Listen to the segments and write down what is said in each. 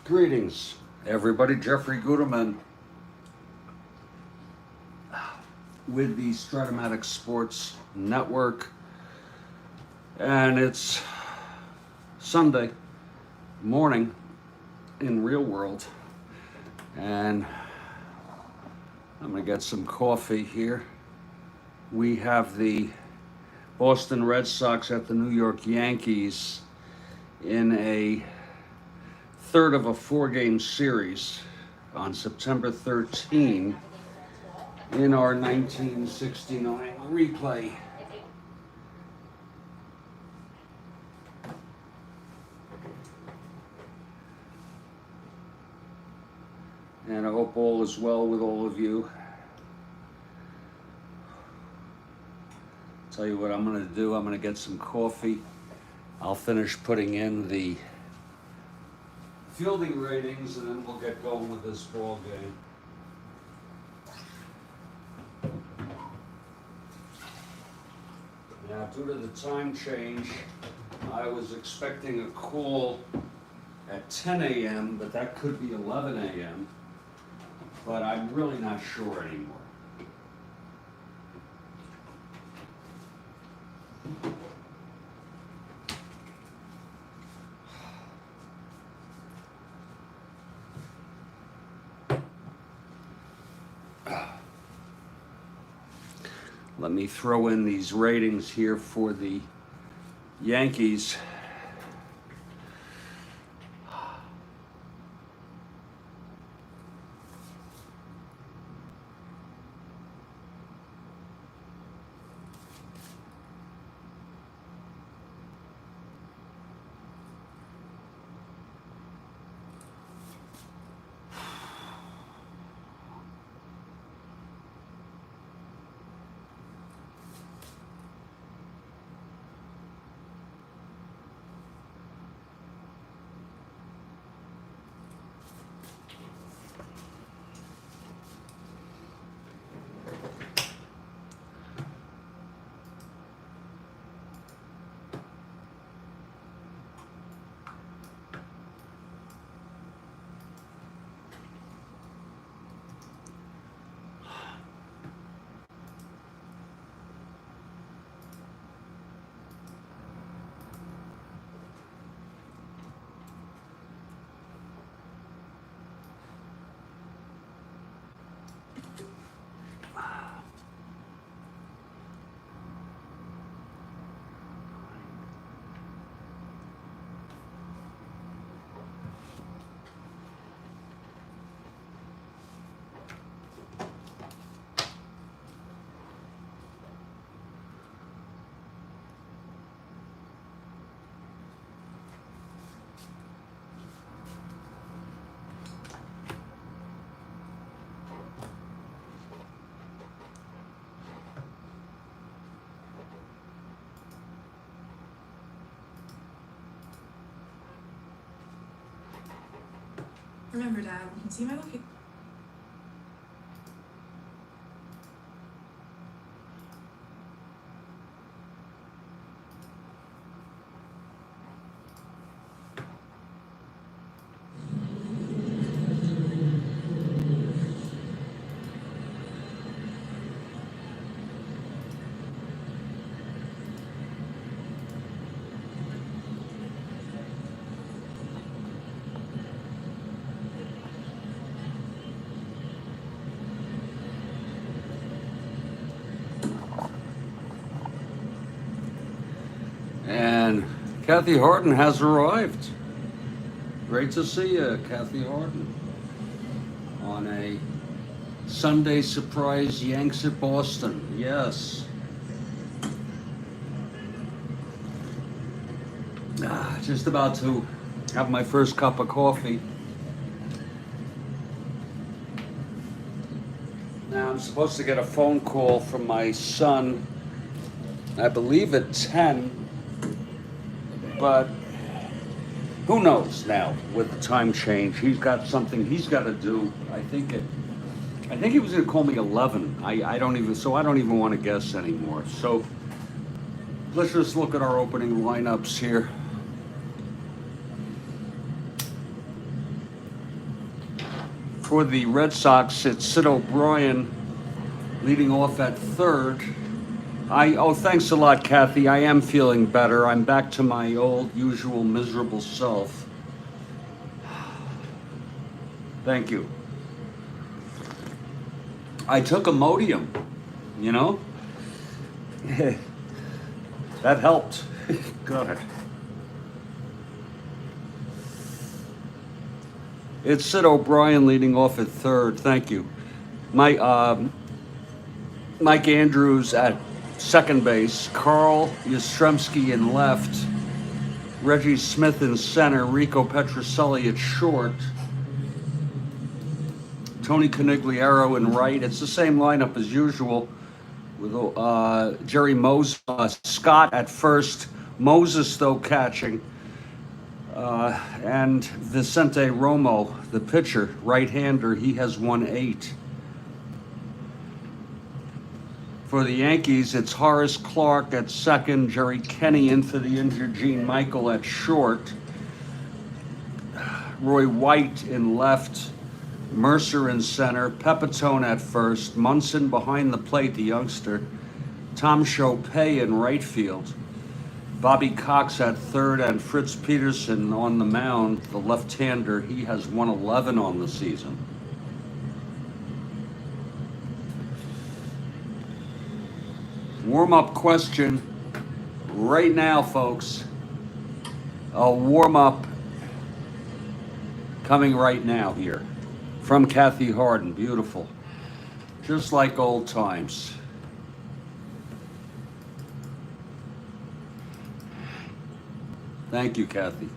Greetings, everybody. Jeffrey Guterman with the Strat-O-Matic Sports Network, and it's Sunday morning in real world, and I'm gonna get some coffee here. We have the Boston Red Sox at the New York Yankees in a third of a four-game series on September 13 in our 1969 replay. And I hope all is well with all of you. Tell you what I'm going to do. I'm going to get some coffee. I'll finish putting in the fielding ratings, and then we'll get going with this ball game. Now, due to the time change, I was expecting a call at 10 a.m., but that could be 11 a.m., but I'm really not sure anymore. Let me throw in these ratings here for the Yankees. Remember, Dad, you can see my location. And Kathy Harden has arrived. Great to see you, Kathy Harden, on a Sunday surprise Yanks at Boston. Yes. Just about to have my first cup of coffee. Now I'm supposed to get a phone call from my son, I believe at 10. But who knows now with the time change? He's got something he's got to do. I think he was going to call me 11. I don't even want to guess anymore. So let's just look at our opening lineups here. For the Red Sox, it's Sid O'Brien leading off at third. Thanks a lot, Kathy. I am feeling better. I'm back to my old, usual, miserable self. Thank you. I took Imodium, you know? That helped. Go ahead. It's Sid O'Brien leading off at third. Thank you. Mike Andrews at second base. Karl Yastrzemski in left. Reggie Smith in center. Rico Petrocelli at short. Tony Conigliaro in right. It's the same lineup as usual with Jerry Moses, Scott at first. Moses, though, catching. And Vicente Romo, the pitcher, right-hander, he has 1-8. For the Yankees, it's Horace Clark at second, Jerry Kenny in for the injured Gene Michael at short, Roy White in left, Mercer in center, Pepitone at first, Munson behind the plate, the youngster, Tom Chopay in right field, Bobby Cox at third, and Fritz Peterson on the mound, the left-hander. He has 111 on the season. Warm-up question right now, folks. A warm-up coming right now here from Kathy Harden. Beautiful. Just like old times. Thank you, Kathy.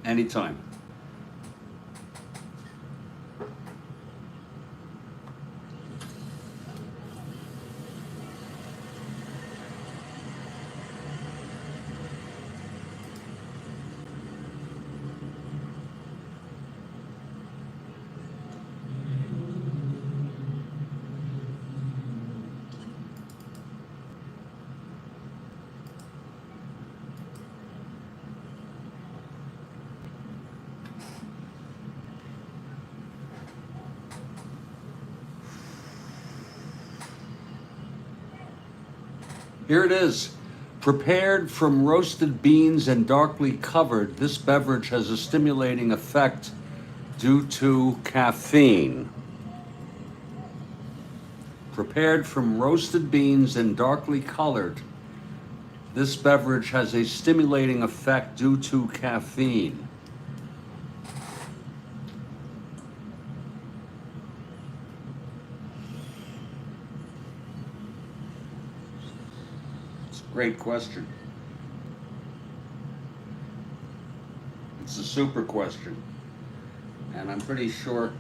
Anytime. Here it is. Prepared from roasted beans and darkly covered, this beverage has a stimulating effect due to caffeine. Prepared from roasted beans and darkly colored, this beverage has a stimulating effect due to caffeine. Great question. It's a super question. And I'm pretty sure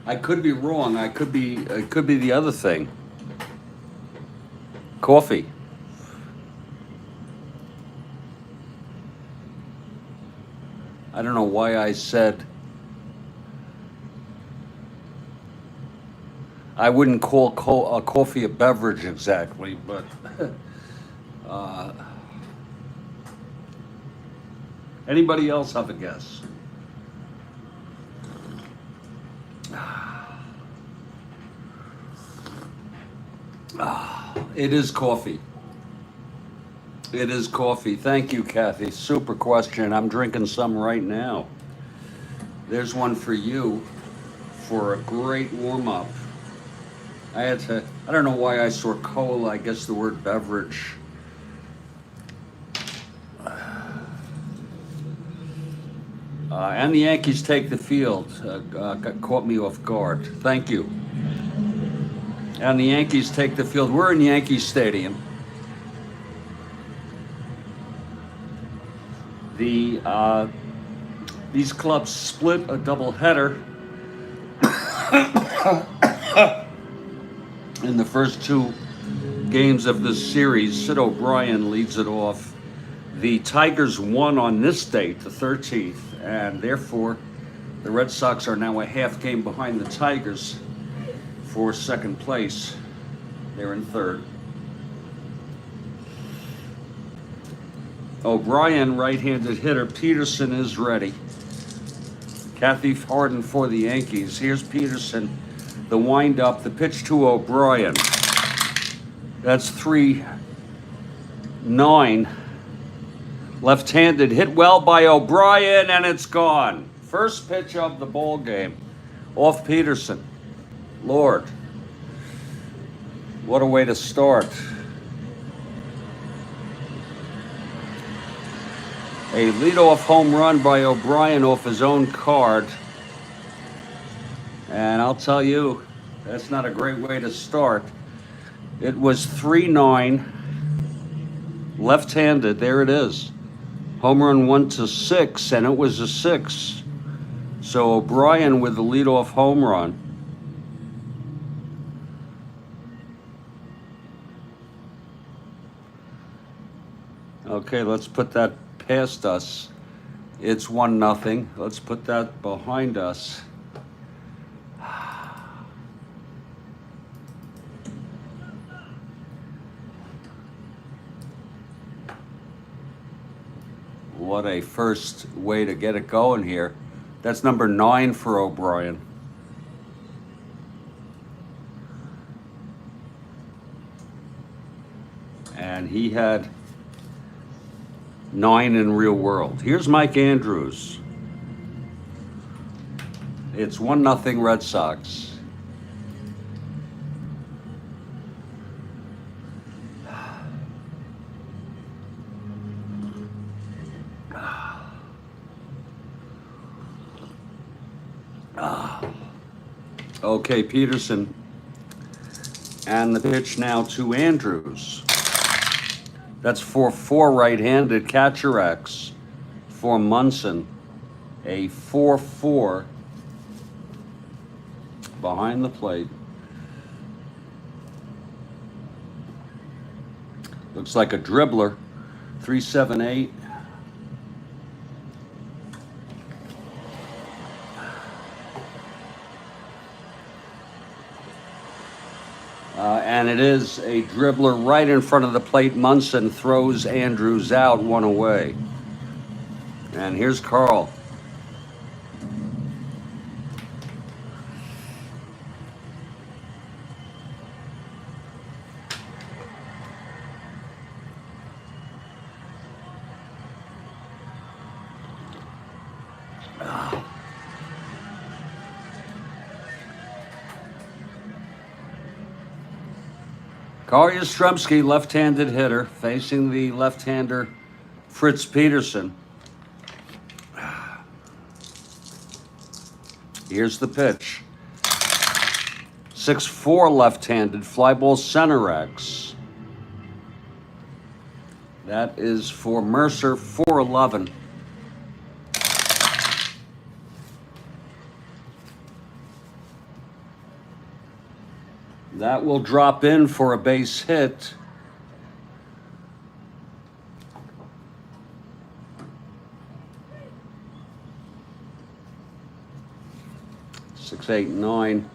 I could be wrong. It could be the other thing. Coffee. I don't know why I said I wouldn't call coffee a beverage exactly, but anybody else have a guess? It is coffee. It is coffee. Thank you, Kathy. Super question. I'm drinking some right now. There's one for you for a great warm-up. I don't know why I saw cola, I guess the word beverage. And the Yankees take the field. Caught me off guard. Thing you. And the Yankees take the field. We're in Yankee Stadium. These clubs split a doubleheader in the first two games of this series. Sid O'Brien leads it off. The Tigers won on this date, the 13th, and therefore the Red Sox are now a half game behind the Tigers for second place. They're in third. O'Brien, right-handed hitter. Peterson is ready. Kathy Harden for the Yankees. Here's Peterson, the wind-up, the pitch to O'Brien. That's 3-9. Left-handed, hit well by O'Brien, and it's gone. First pitch of the ball game, off Peterson. Lord, what a way to start. A leadoff home run by O'Brien off his own card. And I'll tell you, that's not a great way to start. It was 3-9, left-handed, there it is. Home run 1-6, and it was a 6. So O'Brien with the leadoff home run. Okay, let's put that past us. It's 1-0. Let's put that behind us. What a first way to get it going here. That's number 9 for O'Brien. And he had 9 in real world. Here's Mike Andrews. It's 1-0 Red Sox. Okay, Peterson. And the pitch now to Andrews. That's 4-4 right-handed catcher X for Munson. A 4-4 behind the plate. Looks like a dribbler. 3-7-8. And it is a dribbler right in front of the plate. Munson throws Andrews out, 1 away. And here's Karl. Karl Yastrzemski, left-handed hitter, facing the left-hander Fritz Peterson. Here's the pitch. 6-4 left-handed, fly ball center X. That is for Mercer, 4-11. That will drop in for a base hit. Six, 8, 9.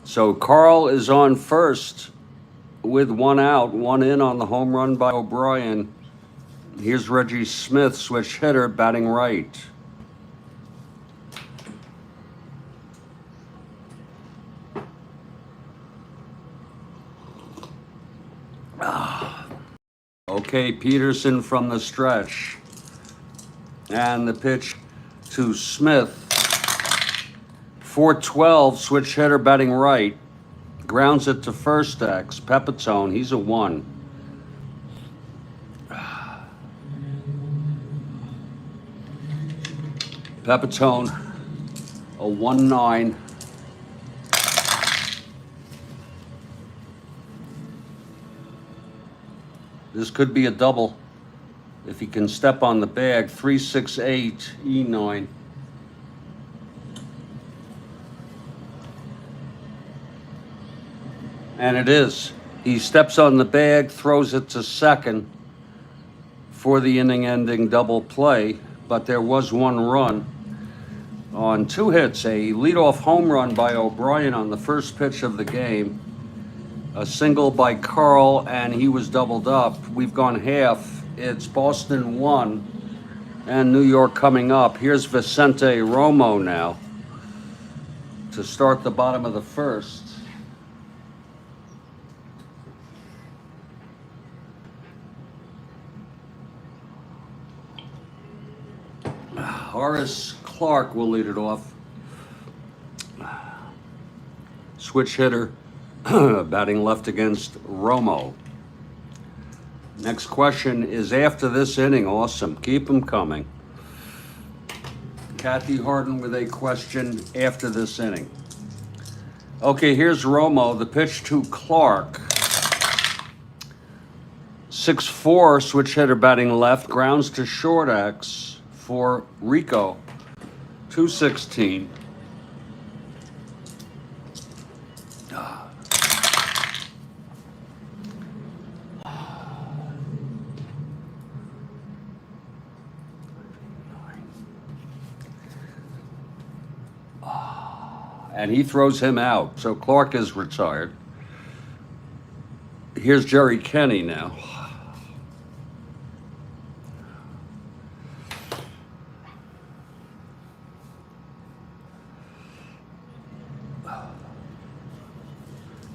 So Karl is on first with 1 out, 1 in on the home run by O'Brien. Here's Reggie Smith, switch hitter, batting right. Okay, Peterson from the stretch. And the pitch to Smith. 4-12, switch hitter batting right. Grounds it to first X. Pepitone, he's a 1. Pepitone, a 1-9. This could be a double if he can step on the bag. 3-6-8, E9. And it is. He steps on the bag, throws it to second for the inning-ending double play, but there was one run on 2 hits, a leadoff home run by O'Brien on the first pitch of the game, a single by Karl, and he was doubled up. We've gone half. It's Boston 1 and New York coming up. Here's Vicente Romo now to start the bottom of the first. Horace Clark will lead it off. Switch hitter, batting left against Romo. Next question is after this inning. Awesome. Keep them coming. Kathy Harden with a question after this inning. Okay, here's Romo. The pitch to Clark. 6'4", switch hitter batting left. Grounds to short X for Rico. 216. And he throws him out. So Clark is retired. Here's Jerry Kenny now.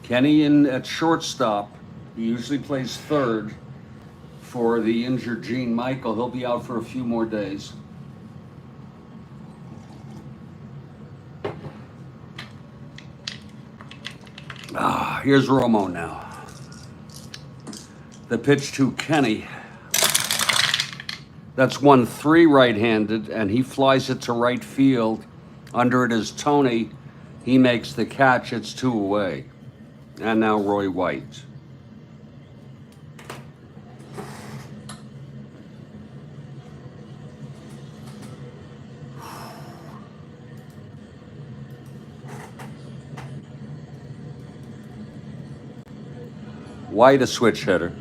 Kenny in at shortstop. He usually plays third for the injured Gene Michael. He'll be out for a few more days. Here's Romo now. The pitch to Kenny. That's 1-3 right-handed, and he flies it to right field. Under it is Tony. He makes the catch. It's 2 away. And now Roy White. White a switch hitter.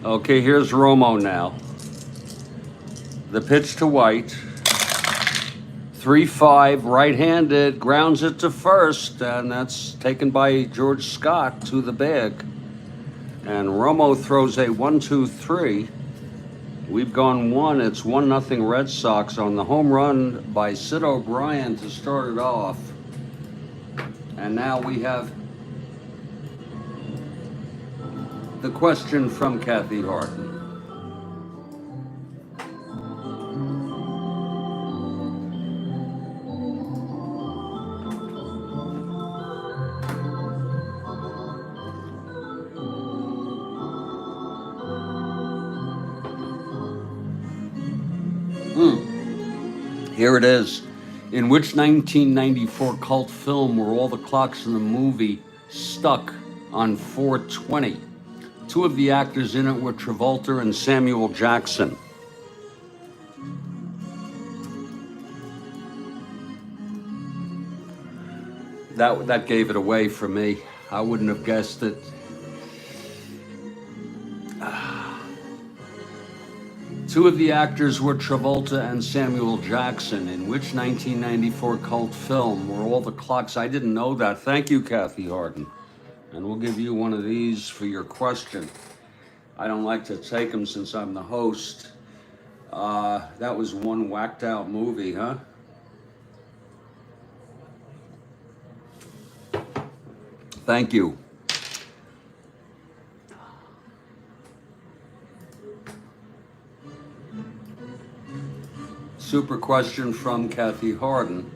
Okay, here's Romo now. The pitch to White. 3-5, right-handed, grounds it to first, and that's taken by George Scott to the bag. And Romo throws a 1-2-3. We've gone 1. It's 1-0 Red Sox on the home run by Sid O'Brien to start it off. And now we have the question from Kathy Harden. Here it is. In which 1994 cult film were all the clocks in the movie stuck on 420? 2 of the actors in it were Travolta and Samuel Jackson. That gave it away for me. I wouldn't have guessed it. Two of the actors were Travolta and Samuel Jackson. In which 1994 cult film were all the clocks? I didn't know that. Thank you, Kathy Harden. And we'll give you one of these for your question. I don't like to take them since I'm the host. That was one whacked out movie, huh? Thank you. Super question from Kathy Harden.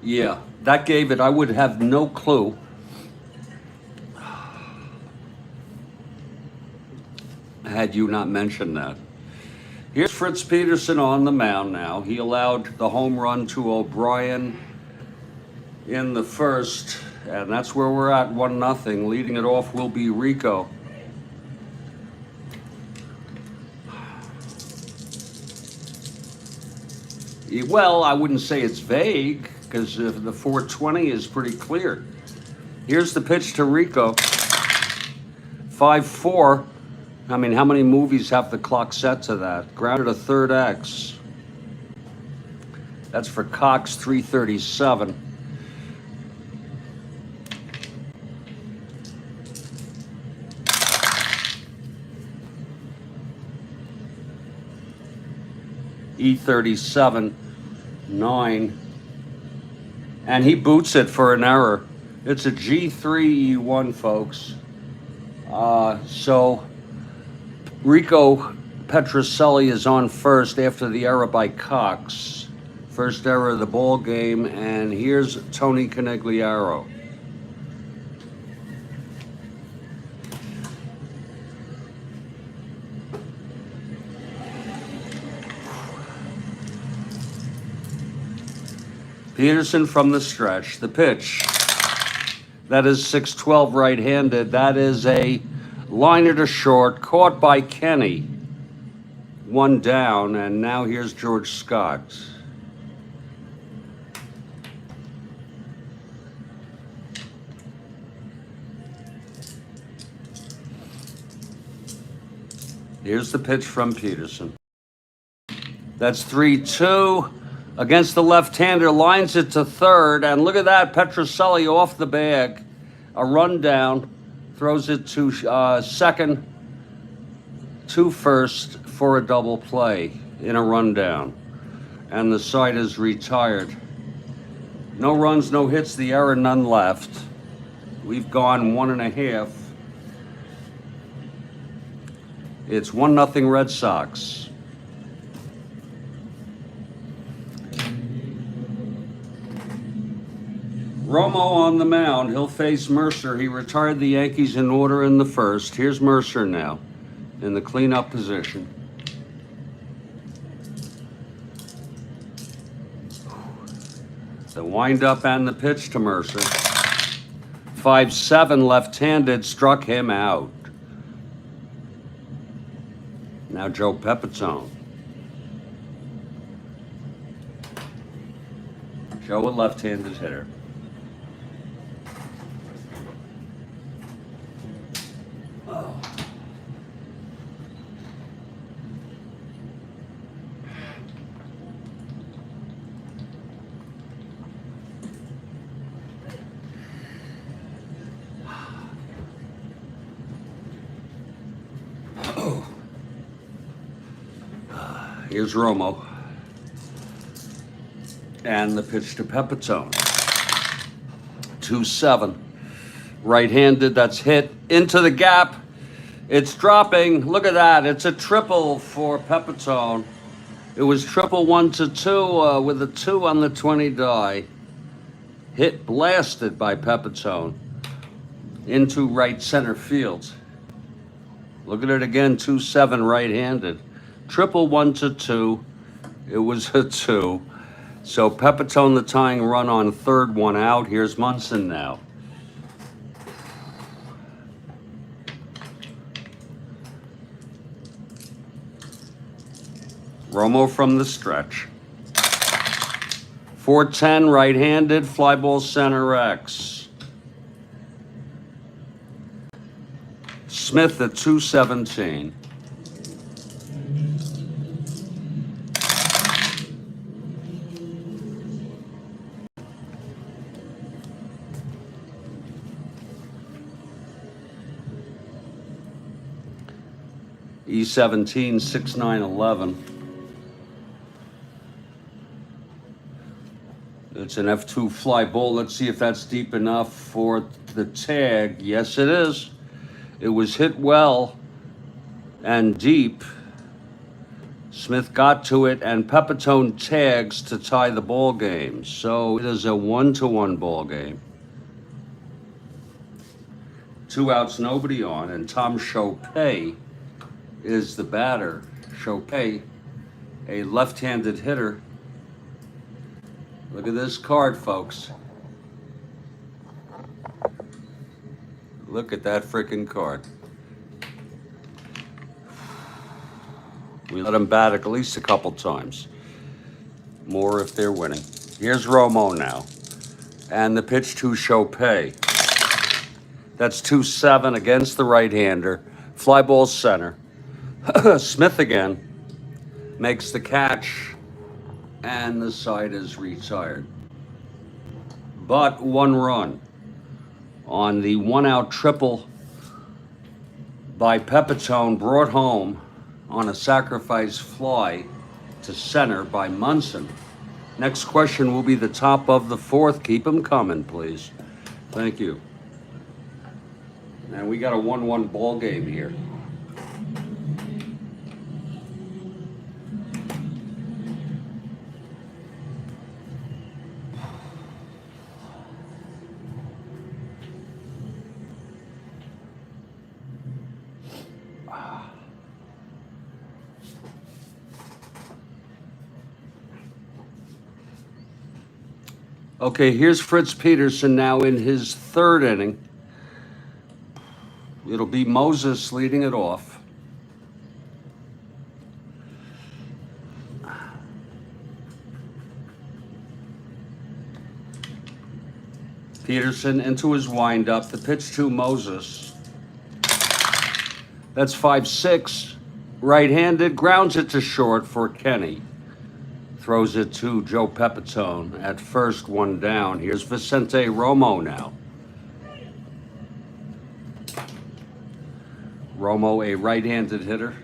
Yeah, that gave it. I would have no clue. Had you not mentioned that. Here's Fritz Peterson on the mound now. He allowed the home run to O'Brien in the first, and that's where we're at, 1-0. Leading it off will be Rico. Well, I wouldn't say it's vague, because the 420 is pretty clear. Here's the pitch to Rico. 5-4. I mean, how many movies have the clock set to that? Grounded a third X. That's for Cox, 337. E37, 9. And he boots it for an error. It's a G3E1, folks. So Rico Petrocelli is on first after the error by Cox. First error of the ball game, and here's Tony Conigliaro. Peterson from the stretch. The pitch. That is 6-12 right-handed. That is a liner to short, caught by Kenny. One down, and now here's George Scott. Here's the pitch from Peterson. That's 3-2. Against the left-hander, lines it to third, and look at that, Petrocelli off the bag. A run down, throws it to second, to first for a double play in a rundown. And the side is retired. No runs, no hits, the error, none left. We've gone 1.5. It's 1-0 Red Sox. Romo on the mound. He'll face Mercer. He retired the Yankees in order in the first. Here's Mercer now in the cleanup position. The windup and the pitch to Mercer. 5-7 left-handed, struck him out. Now Joe Pepitone. Joe, a left-handed hitter. Here's Romo. And the pitch to Pepitone. 2-7. Right-handed, that's hit into the gap. It's dropping. Look at that. It's a triple for Pepitone. It was triple 1-2 with a 2 on the 20 die. Hit blasted by Pepitone into right center field. Look at it again, 2-7 right-handed. Triple 1-2. It was a 2. So Pepitone the tying run on third, one out. Here's Munson now. Romo from the stretch. 4-10 right-handed, fly ball center X. Smith at 2-17. E17, 6-9-11. It's an F2 fly ball. Let's see if that's deep enough for the tag. Yes, it is. It was hit well and deep. Smith got to it, and Pepitone tags to tie the ball game. So it is a 1-1 ball game. 2 outs, nobody on, and Tom Chopay is the batter. Chopay a left-handed hitter. Look at this card, folks. Look at that freaking card. We let them bat at least a couple times. More if they're winning. Here's Romo now. And the pitch to Chopin. That's 2-7 against the right-hander. Fly ball center. Smith again makes the catch, and the side is retired. But 1 run on the 1-out triple by Pepitone, brought home on a sacrifice fly to center by Munson. Next question will be the top of the 4th. Keep them coming, please. Thank you. And we got a 1-1 ball game here. Okay, here's Fritz Peterson now in his 3rd inning. It'll be Moses leading it off. Peterson into his windup. The pitch to Moses. That's 5-6. Right-handed, grounds it to short for Kenny. Throws it to Joe Pepitone at first, 1 down. Here's Vicente Romo now. Romo, a right-handed hitter.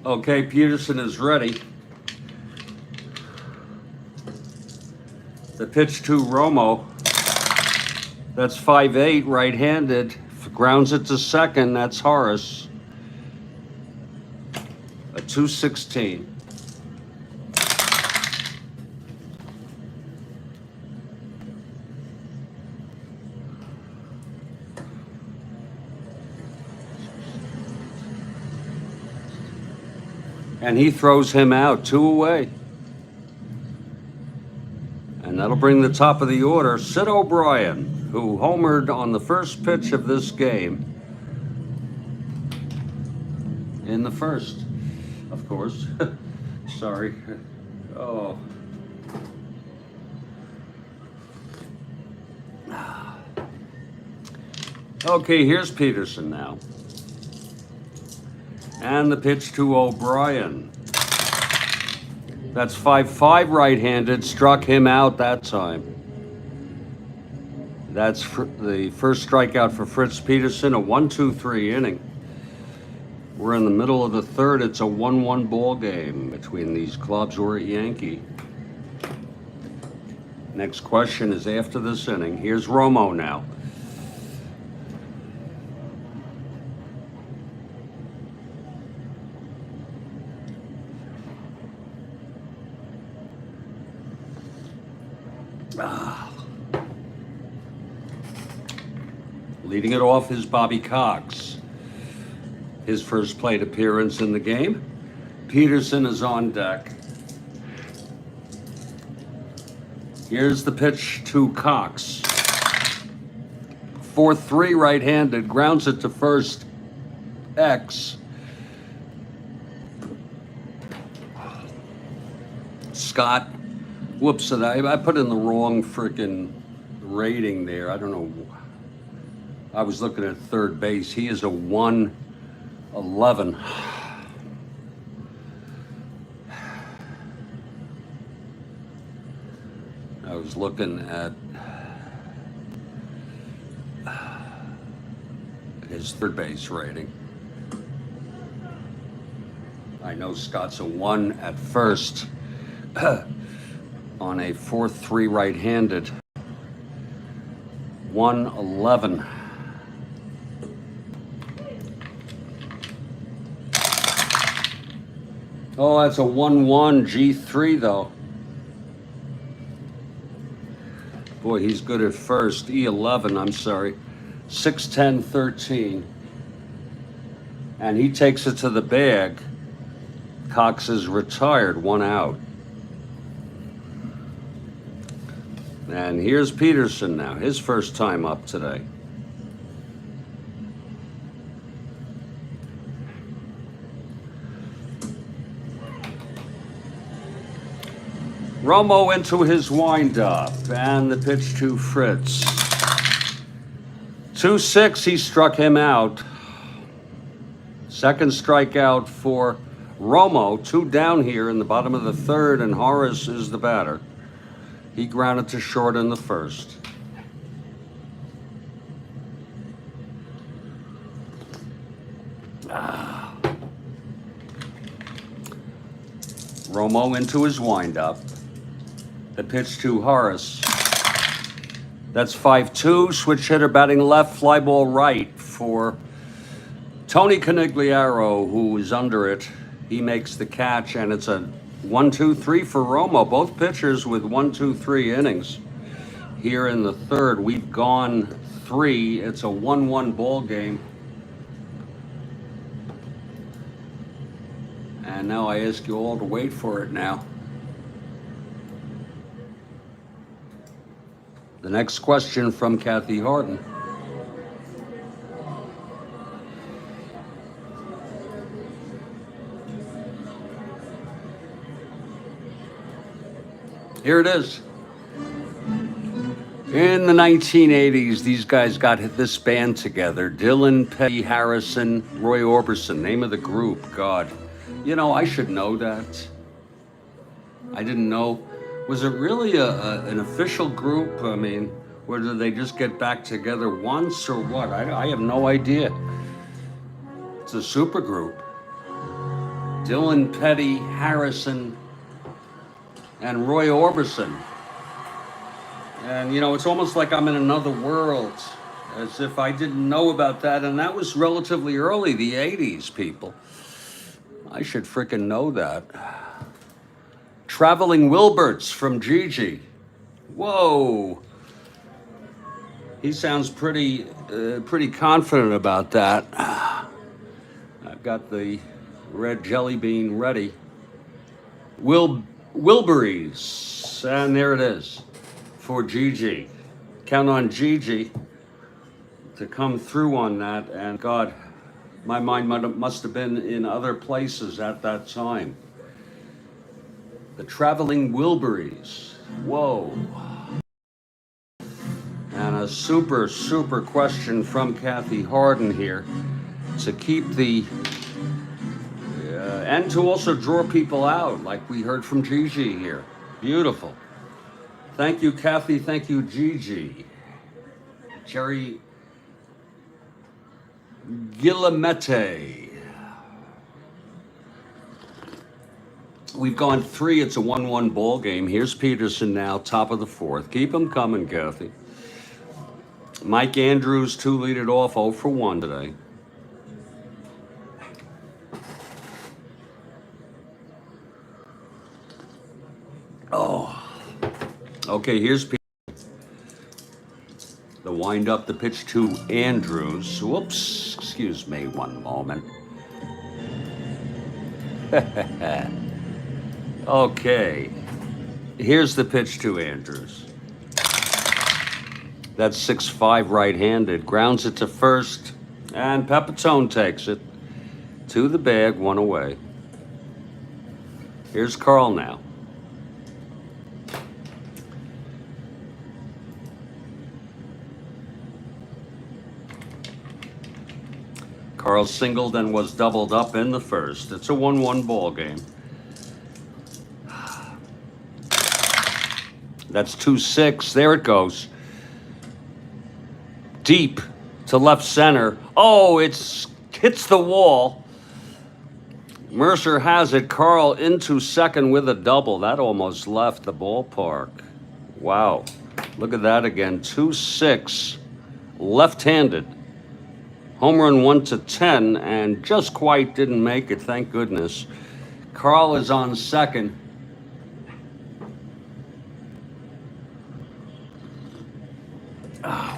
Okay, Peterson is ready. The pitch to Romo. That's 5-8, right-handed. Grounds it to second. That's Horace. A 2-16. And he throws him out, 2 away. And that'll bring the top of the order. Sid O'Brien, who homered on the first pitch of this game. In the first, of course. Sorry. Oh. Okay, here's Peterson now. And the pitch to O'Brien. That's 5-5 right-handed. Struck him out that time. That's the first strikeout for Fritz Peterson, a 1-2-3 inning. We're in the middle of the 3rd. It's a 1-1 ball game between these clubs. We're at Yankee. Next question is after this inning. Here's Romo now. Leading it off is Bobby Cox. His first plate appearance in the game. Peterson is on deck. Here's the pitch to Cox. 4-3 right-handed, grounds it to first. X. Scott. Whoops, I put in the wrong freaking rating there. I don't know. I was looking at third base. He is a 111. I was looking at his third base rating. I know Scott's a 1 at first on a 4-3 right-handed. 111. Oh, that's a 1-1 G3 though. Boy, he's good at first. E11, I'm sorry. 6-10, 13. And he takes it to the bag. Cox is retired, 1 out. And here's Peterson now, his first time up today. Romo into his windup, and the pitch to Fritz. 2-6, he struck him out. Second strikeout for Romo, 2 down here in the bottom of the third, and Horace is the batter. He grounded to short in the first. Romo into his windup. The pitch to Horace. That's 5-2. Switch hitter batting left, fly ball right for Tony Conigliaro, who is under it. He makes the catch, and it's a 1-2-3 for Romo. Both pitchers with 1-2-3 innings. Here in the third, we've gone 3. It's a 1-1 ball game. And now I ask you all to wait for it now. The next question from Kathy Harden. Here it is. In the 1980s, these guys got this band together. Dylan, Petty, Harrison, Roy Orbison, name of the group. God, you know, I should know that. I didn't know. Was it really an official group? I mean, or did they just get back together once or what? I have no idea. It's a super group. Dylan, Petty, Harrison, and Roy Orbison. And, you know, it's almost like I'm in another world, as if I didn't know about that. And that was relatively early, the 80s, people. I should frickin' know that. Traveling Wilburts from Gigi. Whoa. He sounds pretty confident about that. I've got the red jelly bean ready. Wilburys, and there it is for Gigi. Count on Gigi to come through on that, and God, my mind must have been in other places at that time. The Traveling Wilburys. Whoa. And a super question from Kathy Harden here to keep the and to also draw people out, like we heard from Gigi here. Beautiful. Thank you, Kathy. Thank you, Gigi. Jerry Guillemette. We've gone 3. It's a 1-1 ball game. Here's Peterson now, top of the 4th. Keep them coming, Kathy. Mike Andrews, 2 lead it off, 0 for 1 today. Oh. Okay, here's Peterson. The wind up, the pitch to Andrews. Whoops, excuse me one moment. Okay, here's the pitch to Andrews. That's 6-5 right-handed. Grounds it to first, and Pepitone takes it to the bag, 1 away. Here's Karl now. Karl singled and was doubled up in the first. It's a 1-1 ball game. That's 2-6. There it goes. Deep to left center. Oh, it's hits the wall. Mercer has it. Karl into second with a double. That almost left the ballpark. Wow. Look at that again. 2-6. Left-handed. Home run 1-10 and just quite didn't make it, thank goodness. Karl is on second.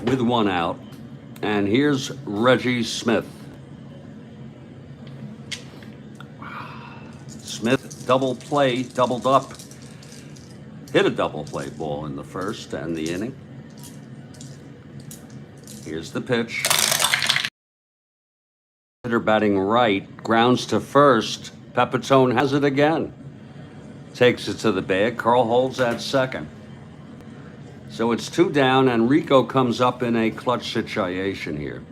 With one out. And here's Reggie Smith. Smith double play, doubled up. Hit a double play ball in the first and the inning. Here's the pitch. Hitter batting right, grounds to first. Pepitone has it again. Takes it to the bag. Karl holds at second. So it's 2 down, and Rico comes up in a clutch situation here.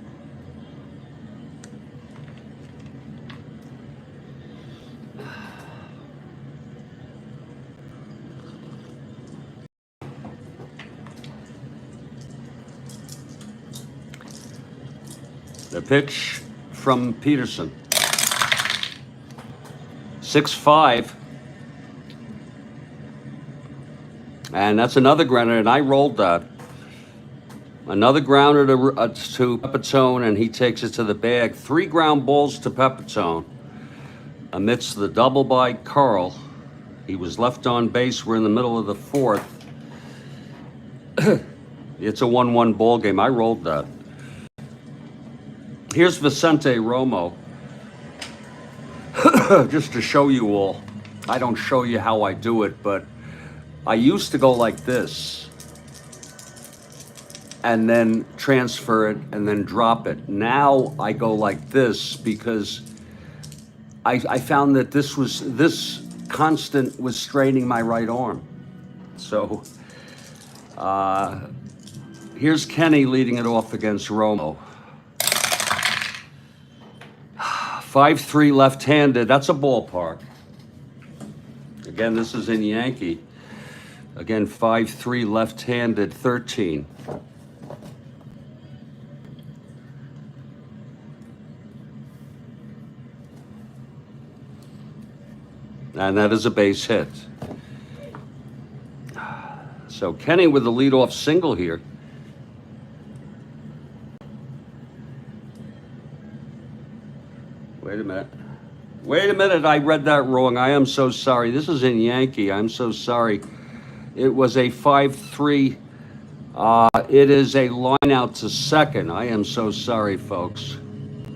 The pitch from Peterson. 6-5. And that's another grounder, and I rolled that. Another grounder to Pepitone, and he takes it to the bag. 3 ground balls to Pepitone. Amidst the double by Karl. He was left on base. We're in the middle of the 4th. It's a 1-1 ball game. I rolled that. Here's Vicente Romo. Just to show you all. I don't show you how I do it, but I used to go like this and then transfer it and then drop it. Now I go like this because I found that this constant was straining my right arm. So here's Kenny leading it off against Romo. 5-3 left-handed. That's a ballpark. Again, this is in Yankee. Again, 5-3 left-handed, 13. And that is a base hit. So Kenny with the leadoff single here. Wait a minute. Wait a minute, I read that wrong. I am so sorry. This is in Yankee. I'm so sorry. It was a 5-3. It is a line out to second. I am so sorry, folks.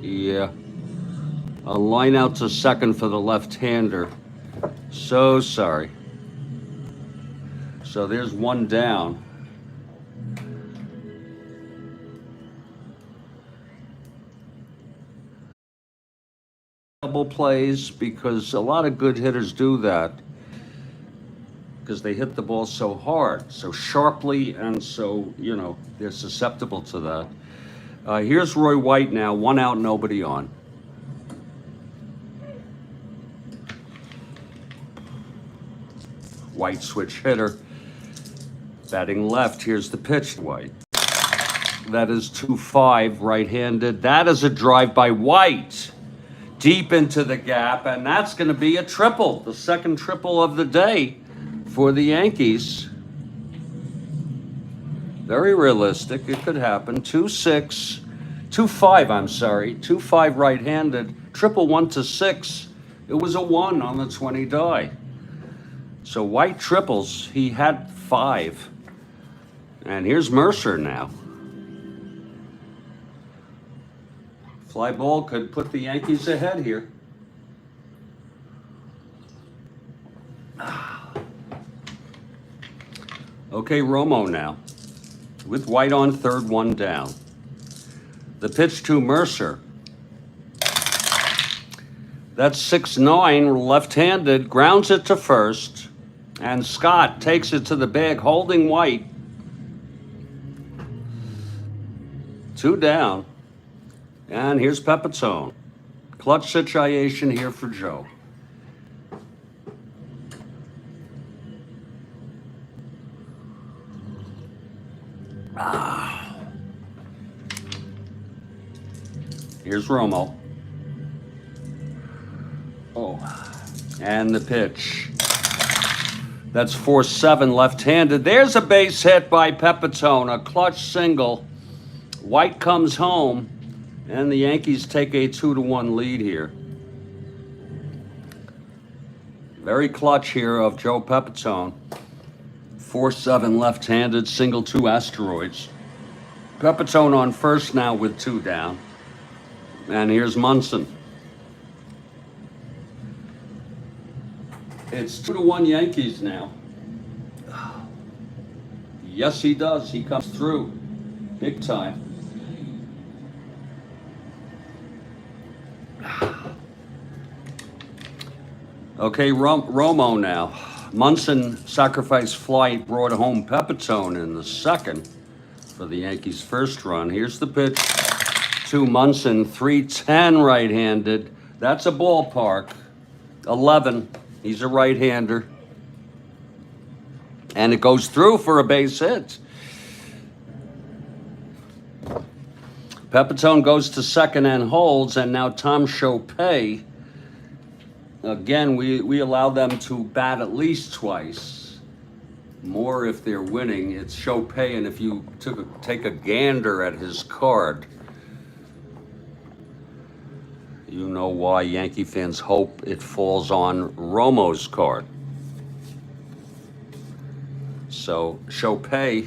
Yeah. A line out to second for the left-hander. So sorry. So there's 1 down. Double plays because a lot of good hitters do that because they hit the ball so hard, so sharply, and so, you know, they're susceptible to that. Here's Roy White now, 1 out, nobody on. White switch hitter, batting left. Here's the pitch, White. That is 2-5, right-handed. That is a drive by White. Deep into the gap, and that's going to be a triple, the second triple of the day for the Yankees. Very realistic. It could happen. 2-6, 2-5, I'm sorry. 2-5 right-handed, triple 1-6. It was a 1 on the 20 die. So White triples. He had 5. And here's Mercer now. Fly ball could put the Yankees ahead here. Okay, Romo now. With White on third, 1 down. The pitch to Mercer. That's 6-9, left-handed, grounds it to first. And Scott takes it to the bag, holding White. 2 down. And here's Pepitone. Clutch situation here for Joe. Here's Romo. Oh, and the pitch. That's 4-7 left-handed. There's a base hit by Pepitone, a clutch single. White comes home, and the Yankees take a 2-1 lead here. Very clutch here of Joe Pepitone. 4-7 left-handed, single 2 asteroids. Pepitone on first now with 2 down. And here's Munson. It's 2-1 Yankees now. Yes, he does. He comes through big time. Okay, Romo now. Munson sacrifice fly brought home Pepitone in the second for the Yankees' first run. Here's the pitch to Munson, 3-10 right-handed. That's a ballpark. 11. He's a right-hander. And it goes through for a base hit. Pepitone goes to second and holds, and now Tom Chopay. Again, we allow them to bat at least twice. More if they're winning. It's Chopay, and if you take a gander at his card, you know why Yankee fans hope it falls on Romo's card. So Chopay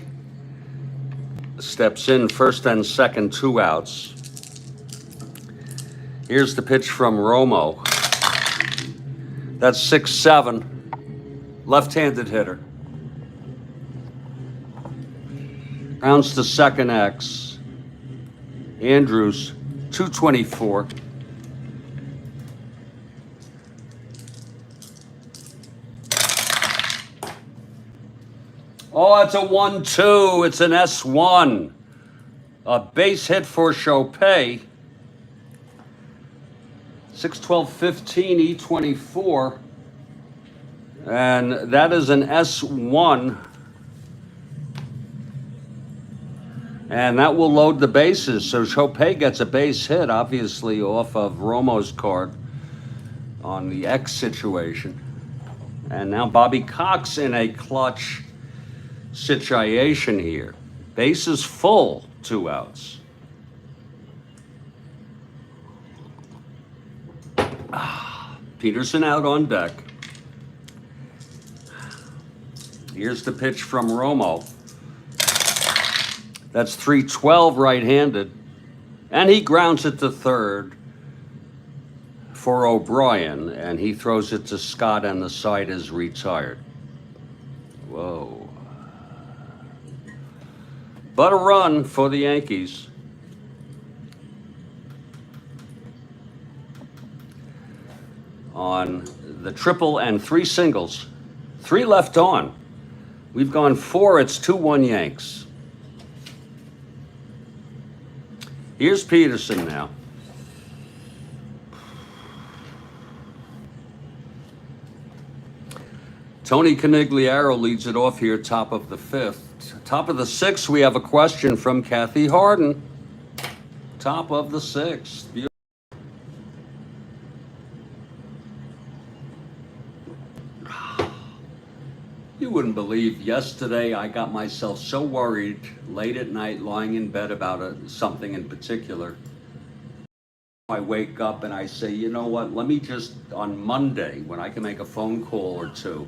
steps in first and second, 2 outs. Here's the pitch from Romo. That's 6-7, left-handed hitter. Rounds to second X. Andrews, 224. Oh, it's a 1-2. It's an S1. A base hit for Chopay. 6-12-15, E24. And that is an S1. And that will load the bases. So Chopay gets a base hit, obviously, off of Romo's card on the X situation. And now Bobby Cox in a clutch situation here. Bases full, 2 outs. Peterson out on deck. Here's the pitch from Romo. That's 3-12 right-handed. And he grounds it to third for O'Brien, and he throws it to Scott, and the side is retired. Whoa. But a run for the Yankees. On the triple and 3 singles. 3 left on. We've gone 4. It's 2-1 Yanks. Here's Peterson now. Tony Conigliaro leads it off here, top of the 5th. Top of the 6th, we have a question from Kathy Harden. Top of the 6th. Beautiful. You wouldn't believe, yesterday I got myself so worried late at night lying in bed about something in particular. I wake up and I say, you know what, let me just, on Monday, when I can make a phone call or 2,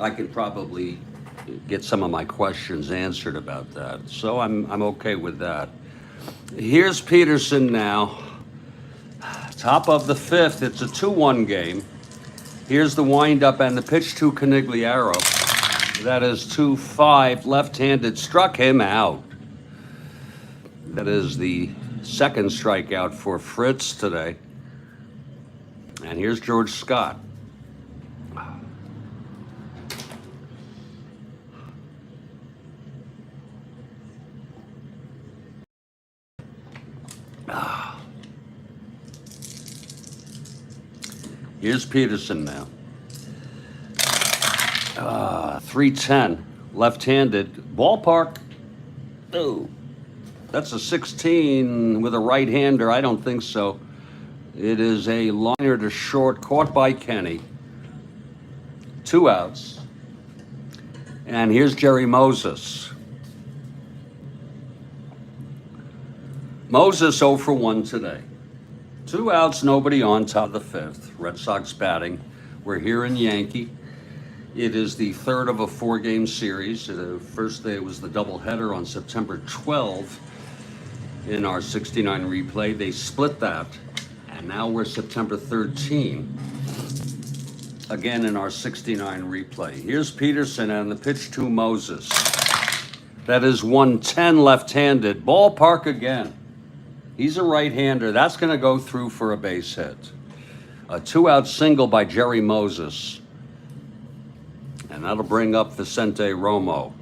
I can probably get some of my questions answered about that. So I'm okay with that. Here's Peterson now. Top of the 5th. It's a 2-1 game. Here's the windup and the pitch to Conigliaro. That is 2-5. Left-handed. Struck him out. That is the second strikeout for Fritz today. And here's George Scott. Here's Peterson now. 310, left-handed. Ballpark. Oh, that's a 16 with a right-hander. I don't think so. It is a liner to short, caught by Kenny. 2 outs. And here's Jerry Moses. Moses 0 for 1 today. 2 outs, nobody on, top of the 5th. Red Sox batting. We're here in Yankee. It is the 3rd of a 4-game series. The first day was the doubleheader on September 12 in our 69 replay. They split that, and now we're September 13, again in our 69 replay. Here's Peterson and the pitch to Moses. That is 110 left-handed. Ballpark again. He's a right-hander. That's going to go through for a base hit. A 2-out single by Jerry Moses. And that'll bring up Vicente Romo.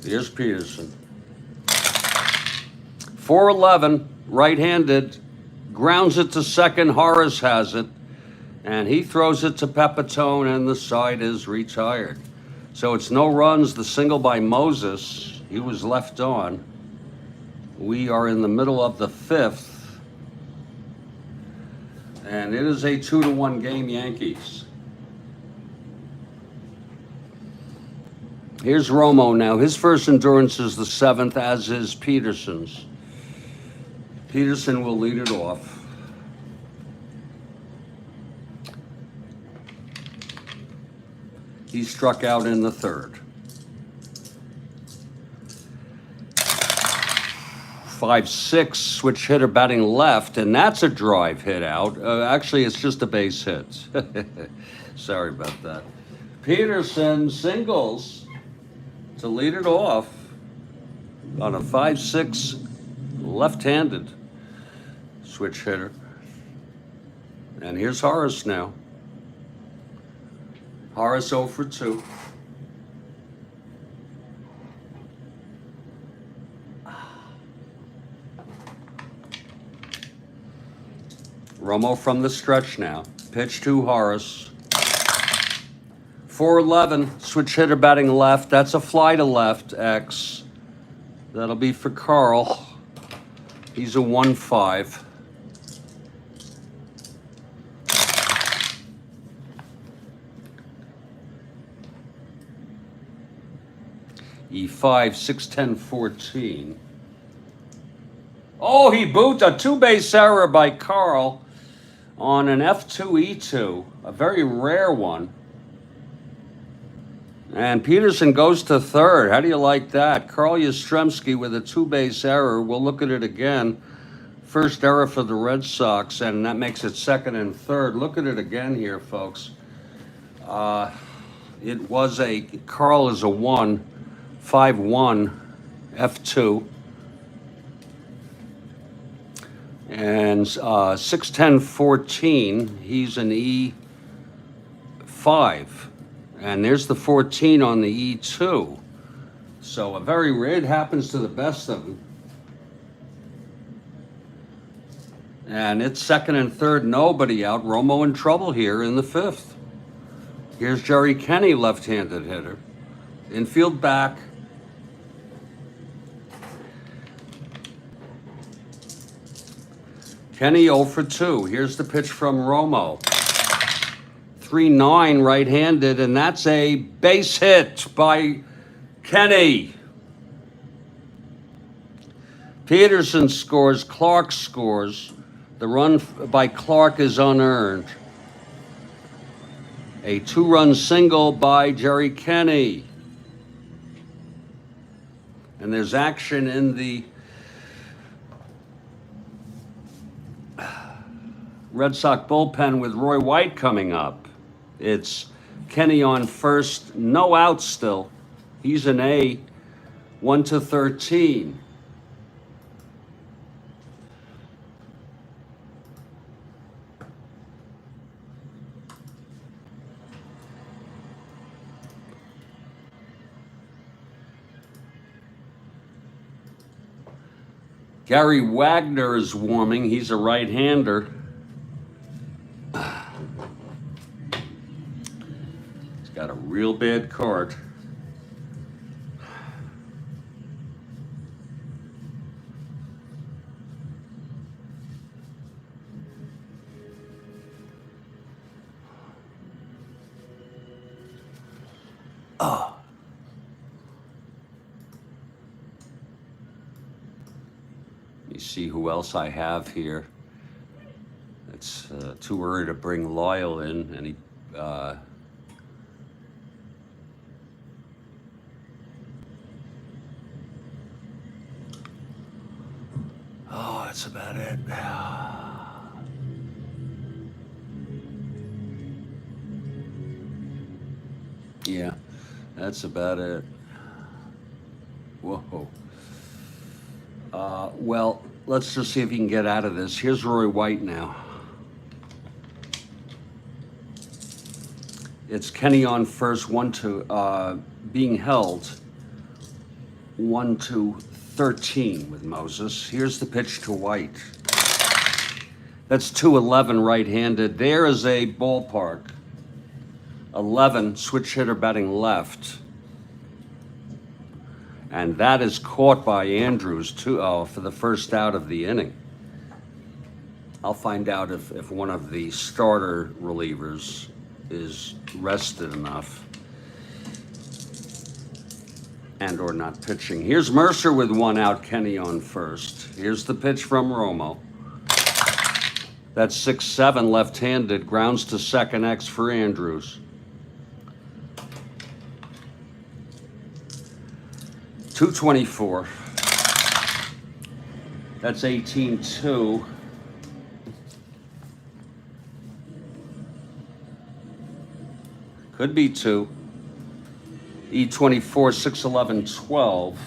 Here's Peterson. 4-11, right-handed. Grounds it to second. Horace has it. And he throws it to Pepitone, and the side is retired. So it's no runs. The single by Moses. He was left on. We are in the middle of the 5th. And it is a 2-1 game, Yankees. Here's Romo now. His first endurance is the 7th, as is Peterson's. Peterson will lead it off. He struck out in the 3rd. 5-6, switch hitter batting left, and that's a drive hit out. Actually, it's just a base hit. Sorry about that. Peterson singles to lead it off on a 5-6 left-handed switch hitter. And here's Horace now. Horace 0 for 2. Romo from the stretch now. Pitch to Horace. 4-11, switch hitter batting left. That's a fly to left, X. That'll be for Karl. He's a 1-5. E5, 6-10, 14. Oh, he boot a 2-base error by Karl on an F2 E2, a very rare one. And Peterson goes to 3rd. How do you like that? Karl Yastrzemski with a 2-base error. We'll look at it again. First error for the Red Sox, and that makes it 2nd and 3rd. Look at it again here, folks. It was Karl is a 5-1 F2. And 6-10, 14, he's an E5. And there's the 14 on the E2. So it happens to the best of them. And it's 2nd and 3rd, nobody out. Romo in trouble here in the 5th. Here's Jerry Kenny, left-handed hitter. Infield back. Kenny 0 for 2. Here's the pitch from Romo. 3-9 right-handed, and that's a base hit by Kenny. Peterson scores, Clark scores. The run by Clark is unearned. A 2-run single by Jerry Kenny. And there's action in the Red Sox bullpen with Roy White coming up. It's Kenny on first, no outs still. He's an A, 1-13. Gary Wagner is warming. He's a right-hander. He's got a real bad card. Oh. Let me see who else I have here. It's too early to bring Loyal in, and he. Oh, that's about it. Yeah, that's about it. Whoa. Well, let's just see if he can get out of this. Here's Rory White now. It's Kenny on first, 1-2, being held 1-13 with Moses. Here's the pitch to White. That's 211 right-handed. There is a ballpark. 11, switch hitter batting left. And that is caught by Andrews for the first out of the inning. I'll find out if one of the starter relievers is rested enough and or not pitching. Here's Mercer with 1 out, Kenny on first. Here's the pitch from Romo. That's 6-7 left-handed, grounds to second, X for Andrews. 224. That's 18-2. Could be 2. E24, 611, 12.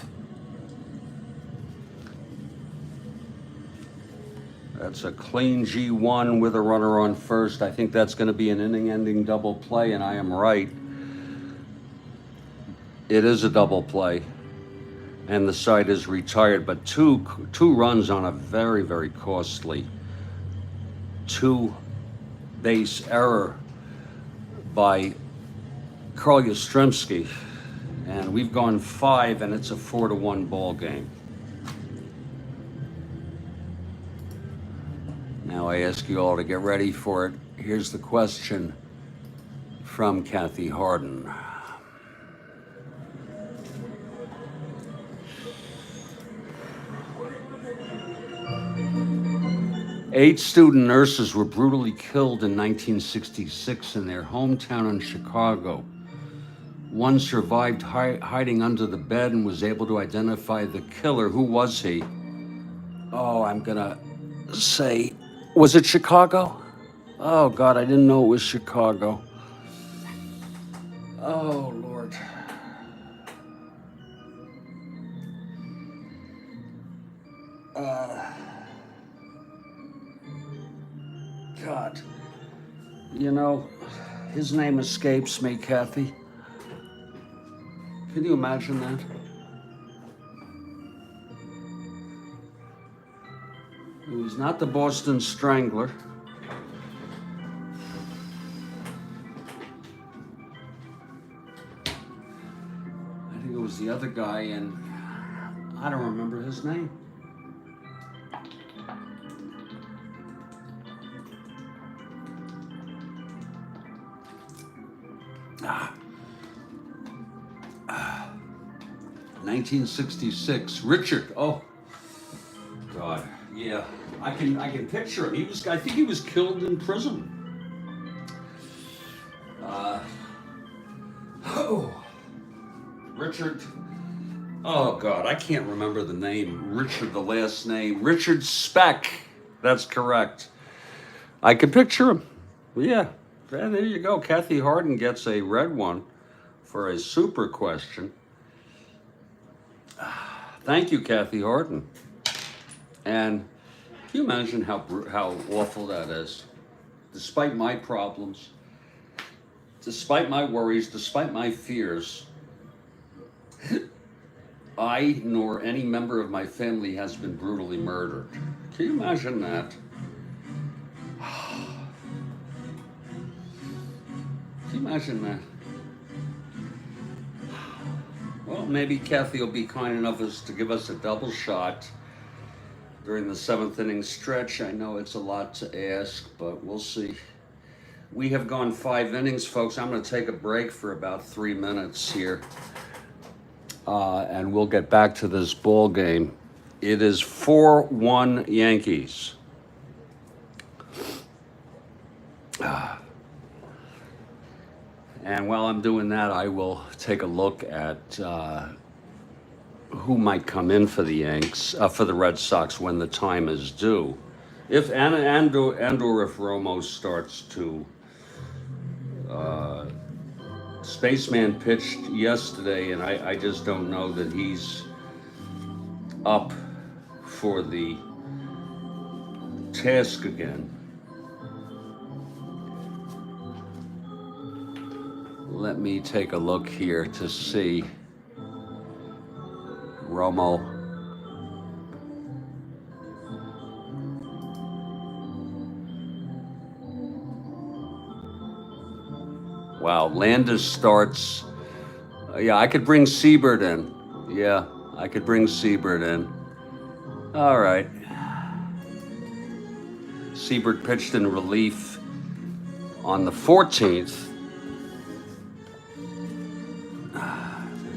That's a clean G1 with a runner on first. I think that's going to be an inning-ending double play, and I am right. It is a double play, and the side is retired, but two runs on a very, very costly 2-base error by Karl Yastrzemski, and we've gone 5, and it's a 4-1 ball game. Now I ask you all to get ready for it. Here's the question from Kathy Harden. Eight student nurses were brutally killed in 1966 in their hometown in Chicago. One survived hiding under the bed and was able to identify the killer. Who was he? Oh, I'm gonna say, was it Chicago? Oh God, I didn't know it was Chicago. Oh Lord. God, you know, his name escapes me, Kathy. Can you imagine that? He's not the Boston Strangler. I think it was the other guy, and I don't remember his name. Ah. 1966. Richard. Oh, God. Yeah, I can picture him. I think he was killed in prison. Richard. Oh God, I can't remember the name. Richard, the last name. Richard Speck. That's correct. I can picture him. Yeah, there you go. Kathy Harden gets a red one for a super question. Thank you, Kathy Harden. And can you imagine how awful that is? Despite my problems, despite my worries, despite my fears, I nor any member of my family has been brutally murdered. Can you imagine that? Can you imagine that? Well, maybe Kathy will be kind enough as to give us a double shot during the seventh inning stretch. I know it's a lot to ask, but we'll see. We have gone 5 innings, folks. I'm going to take a break for about 3 minutes here, and we'll get back to this ball game. It is 4-1 Yankees. And while I'm doing that, I will take a look at who might come in for the Yanks, for the Red Sox when the time is due. If and or if Romo starts to, Spaceman pitched yesterday, and I just don't know that he's up for the task again. Let me take a look here to see Romo. Wow, Landis starts. Yeah, I could bring Siebert in. Yeah, I could bring Siebert in. All right. Siebert pitched in relief on the 14th.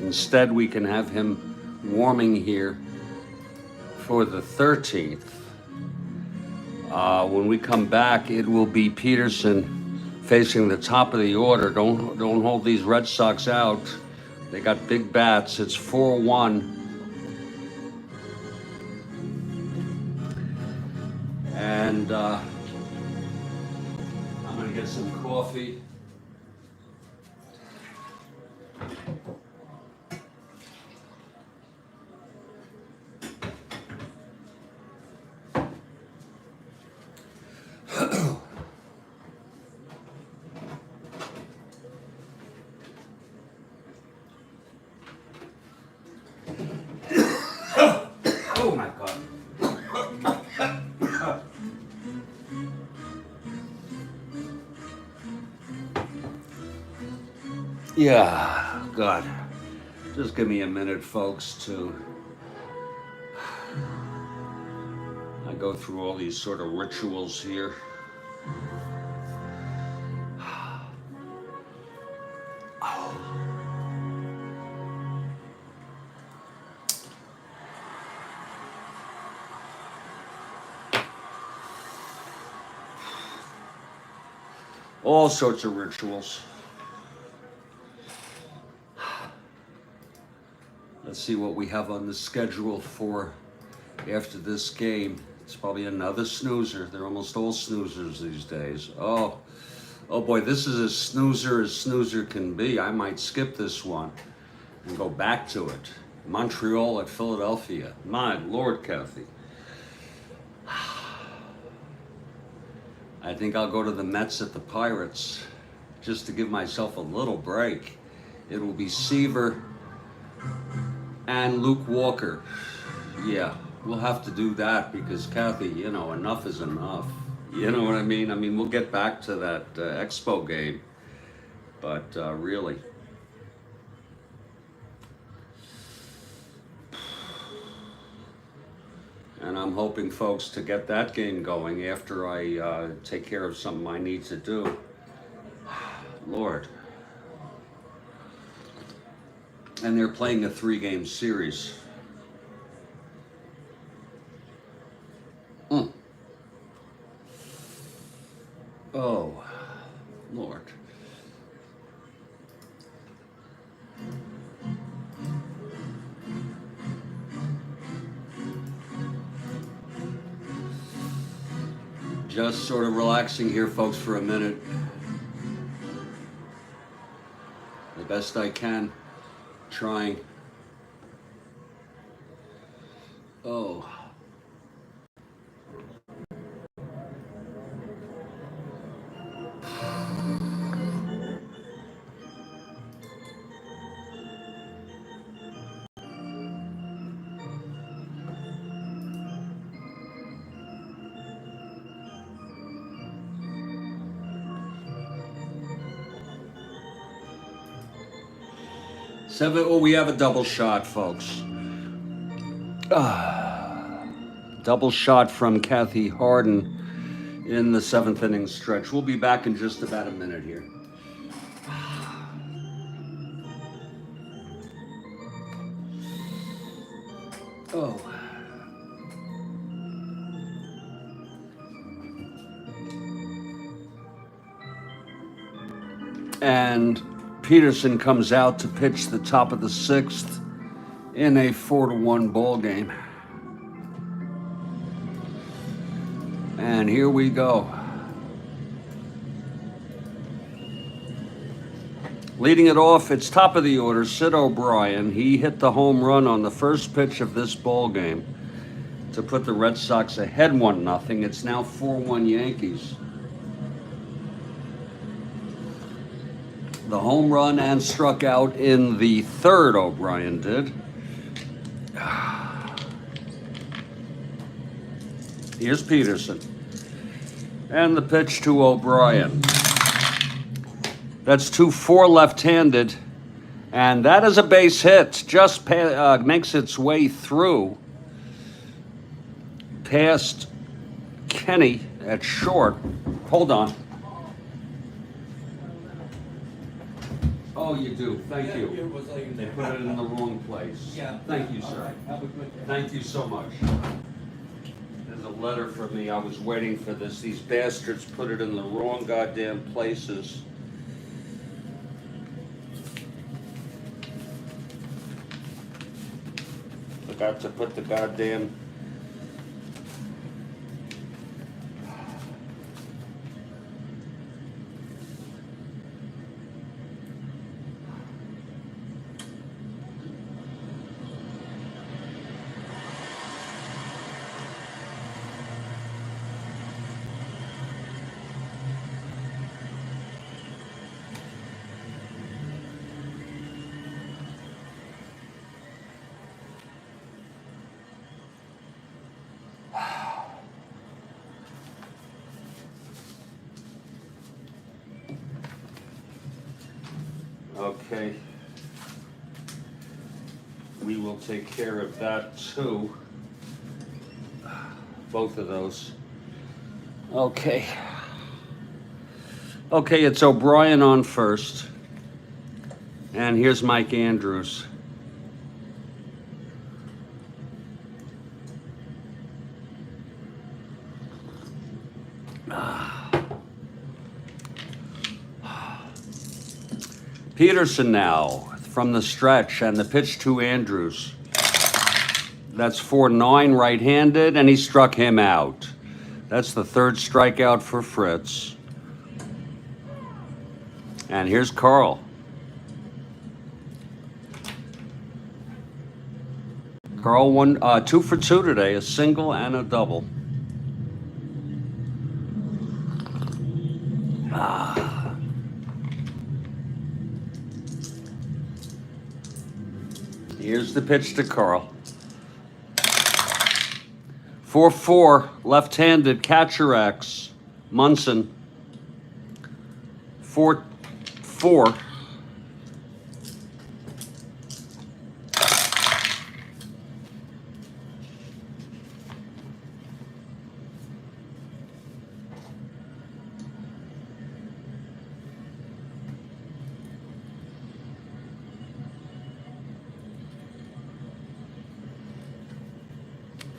Instead, we can have him warming here for the 13th. When we come back, it will be Peterson facing the top of the order. Don't hold these Red Sox out. They got big bats. It's 4-1. And I'm gonna get some coffee. Oh my God. Yeah, God. Just give me a minute, folks, to... I go through all these sort of rituals here. All sorts of rituals. Let's see what we have on the schedule for after this game. It's probably another snoozer. They're almost all snoozers these days. Oh boy, this is as snoozer can be. I might skip this one and go back to it. Montreal at Philadelphia. My Lord, Kathy. I think I'll go to the Mets at the Pirates just to give myself a little break. It will be Seaver and Luke Walker. Yeah, we'll have to do that because Kathy, you know, enough is enough. You know what I mean? I mean, we'll get back to that Expo game, but really. And I'm hoping, folks, to get that game going after I take care of something I need to do. Lord. And they're playing a 3-game series. Oh, Lord. Just sort of relaxing here, folks, for a minute. The best I can. Trying. Oh. We have a double shot, folks. Double shot from Kathy Harden in the 7th inning stretch. We'll be back in just about a minute here. Oh. And Peterson comes out to pitch the top of the 6th in a 4-1 ball game. And here we go. Leading it off, it's top of the order, Sid O'Brien. He hit the home run on the first pitch of this ball game to put the Red Sox ahead 1-0. It's now 4-1 Yankees. The home run and struck out in the 3rd, O'Brien did. Here's Peterson. And the pitch to O'Brien. That's 2-4 left-handed. And that is a base hit. Just makes its way through. Past Kenny at short. Hold on. Oh, you do. Thank you. They put it in the wrong place. Yeah. Thank you, sir. Thank you so much. There's a letter from me. I was waiting for this. These bastards put it in the wrong goddamn places. Forgot to put the goddamn... Okay. We will take care of that too. Both of those. Okay. Okay, it's O'Brien on first. And here's Mike Andrews. Peterson now from the stretch, and the pitch to Andrews. That's 4-9 right-handed, and he struck him out. That's the 3rd strikeout for Fritz. And here's Karl. Karl 2 for 2 today, a single and a double. Here's the pitch to Karl. 4-4, left-handed, catcher X, Munson. 4-4.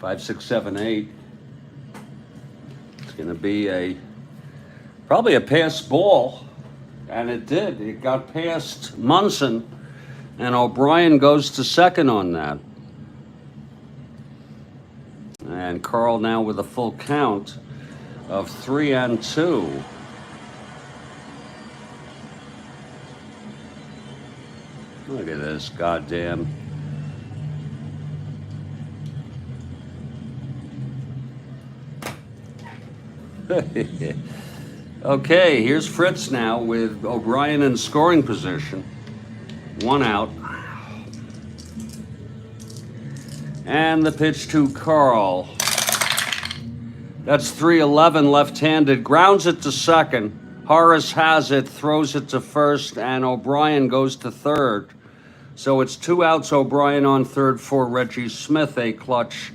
Five, 6, 7, 8. It's going to be probably a pass ball, and it did. It got past Munson, and O'Brien goes to second on that. And Karl now with a full count of 3-2. Look at this goddamn. Okay, here's Fritz now with O'Brien in scoring position. 1 out. And the pitch to Karl. That's 3-11 left-handed. Grounds it to second. Horace has it, throws it to first, and O'Brien goes to third. So it's 2 outs, O'Brien on third for Reggie Smith, a clutch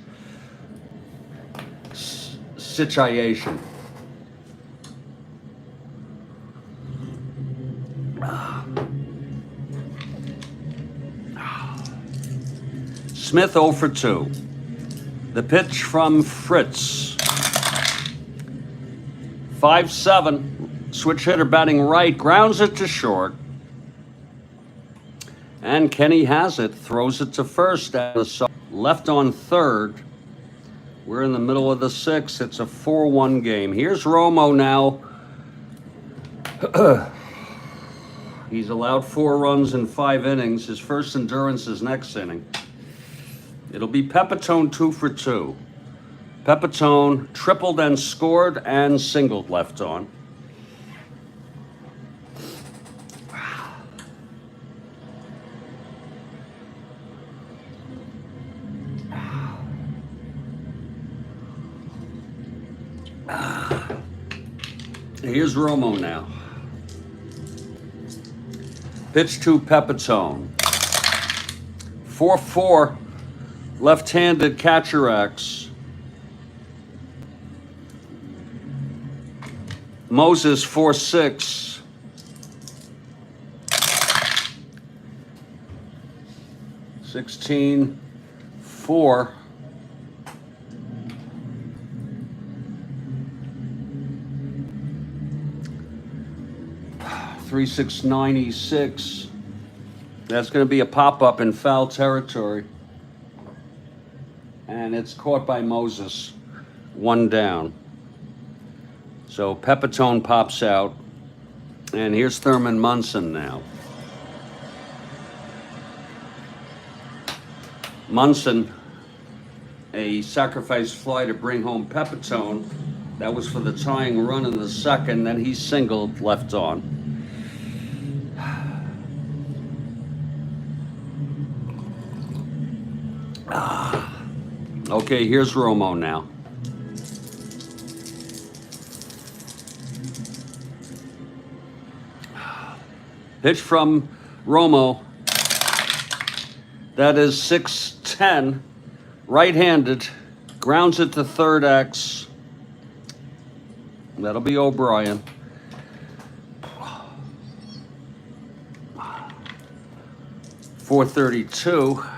situation. Smith 0 for 2. The pitch from Fritz. 5-7. Switch hitter batting right, grounds it to short. And Kenny has it, throws it to first. Left on third. We're in the middle of the 6th. It's a 4-1 game. Here's Romo now. He's allowed 4 runs in 5 innings. His first endurance is next inning. It'll be Pepitone 2 for 2. Pepitone tripled and scored and singled left on. Here's Romo now. Pitch to Pepitone. 4-4. Left-handed catcher X. Moses 4-6. $16-4. 3-6-96. That's going to be a pop-up in foul territory. And it's caught by Moses. 1 down. So Pepitone pops out. And here's Thurman Munson now. Munson, a sacrifice fly to bring home Pepitone. That was for the tying run in the 2nd. Then he singled left on. Okay, here's Romo now. Pitch from Romo. That is 6-10. Right-handed. Grounds it to third X. That'll be O'Brien. .432.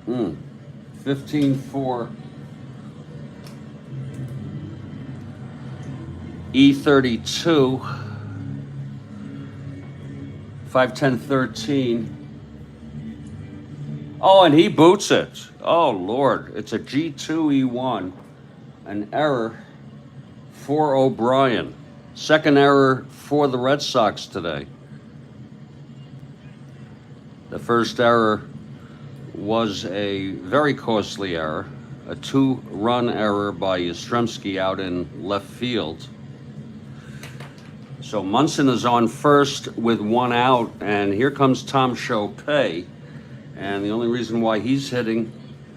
Hmm. 15-4. E32. 5-10-13. Oh, and he boots it. Oh, Lord. It's a G2-E1. An error for O'Brien. Second error for the Red Sox today. The first error was a very costly error. A 2-run error by Yastrzemski out in left field. So Munson is on first with 1 out, and here comes Tom Chopay. And the only reason why he's hitting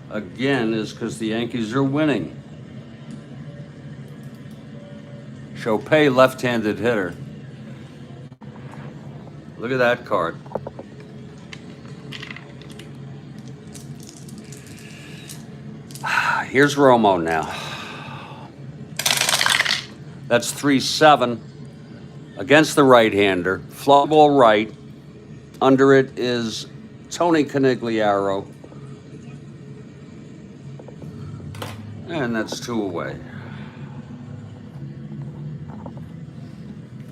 again is because the Yankees are winning. Chopay, left-handed hitter. Look at that card. Here's Romo now. That's 3-7 against the right-hander. Fly ball right. Under it is Tony Conigliaro. And that's 2 away.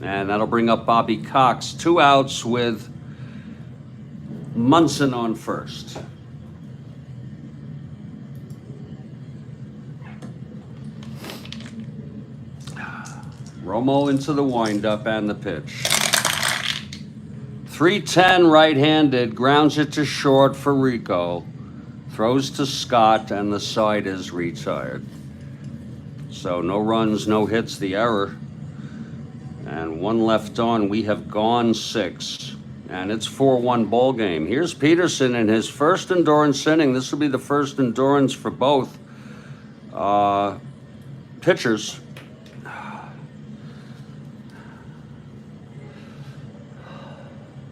And that'll bring up Bobby Cox. 2 outs with Munson on first. Romo into the windup and the pitch. 3-10 right-handed, grounds it to short for Rico. Throws to Scott, and the side is retired. So no runs, no hits, the error. And 1 left on. We have gone 6. And it's 4-1 ball game. Here's Peterson in his first endurance inning. This will be the first endurance for both. pitchers.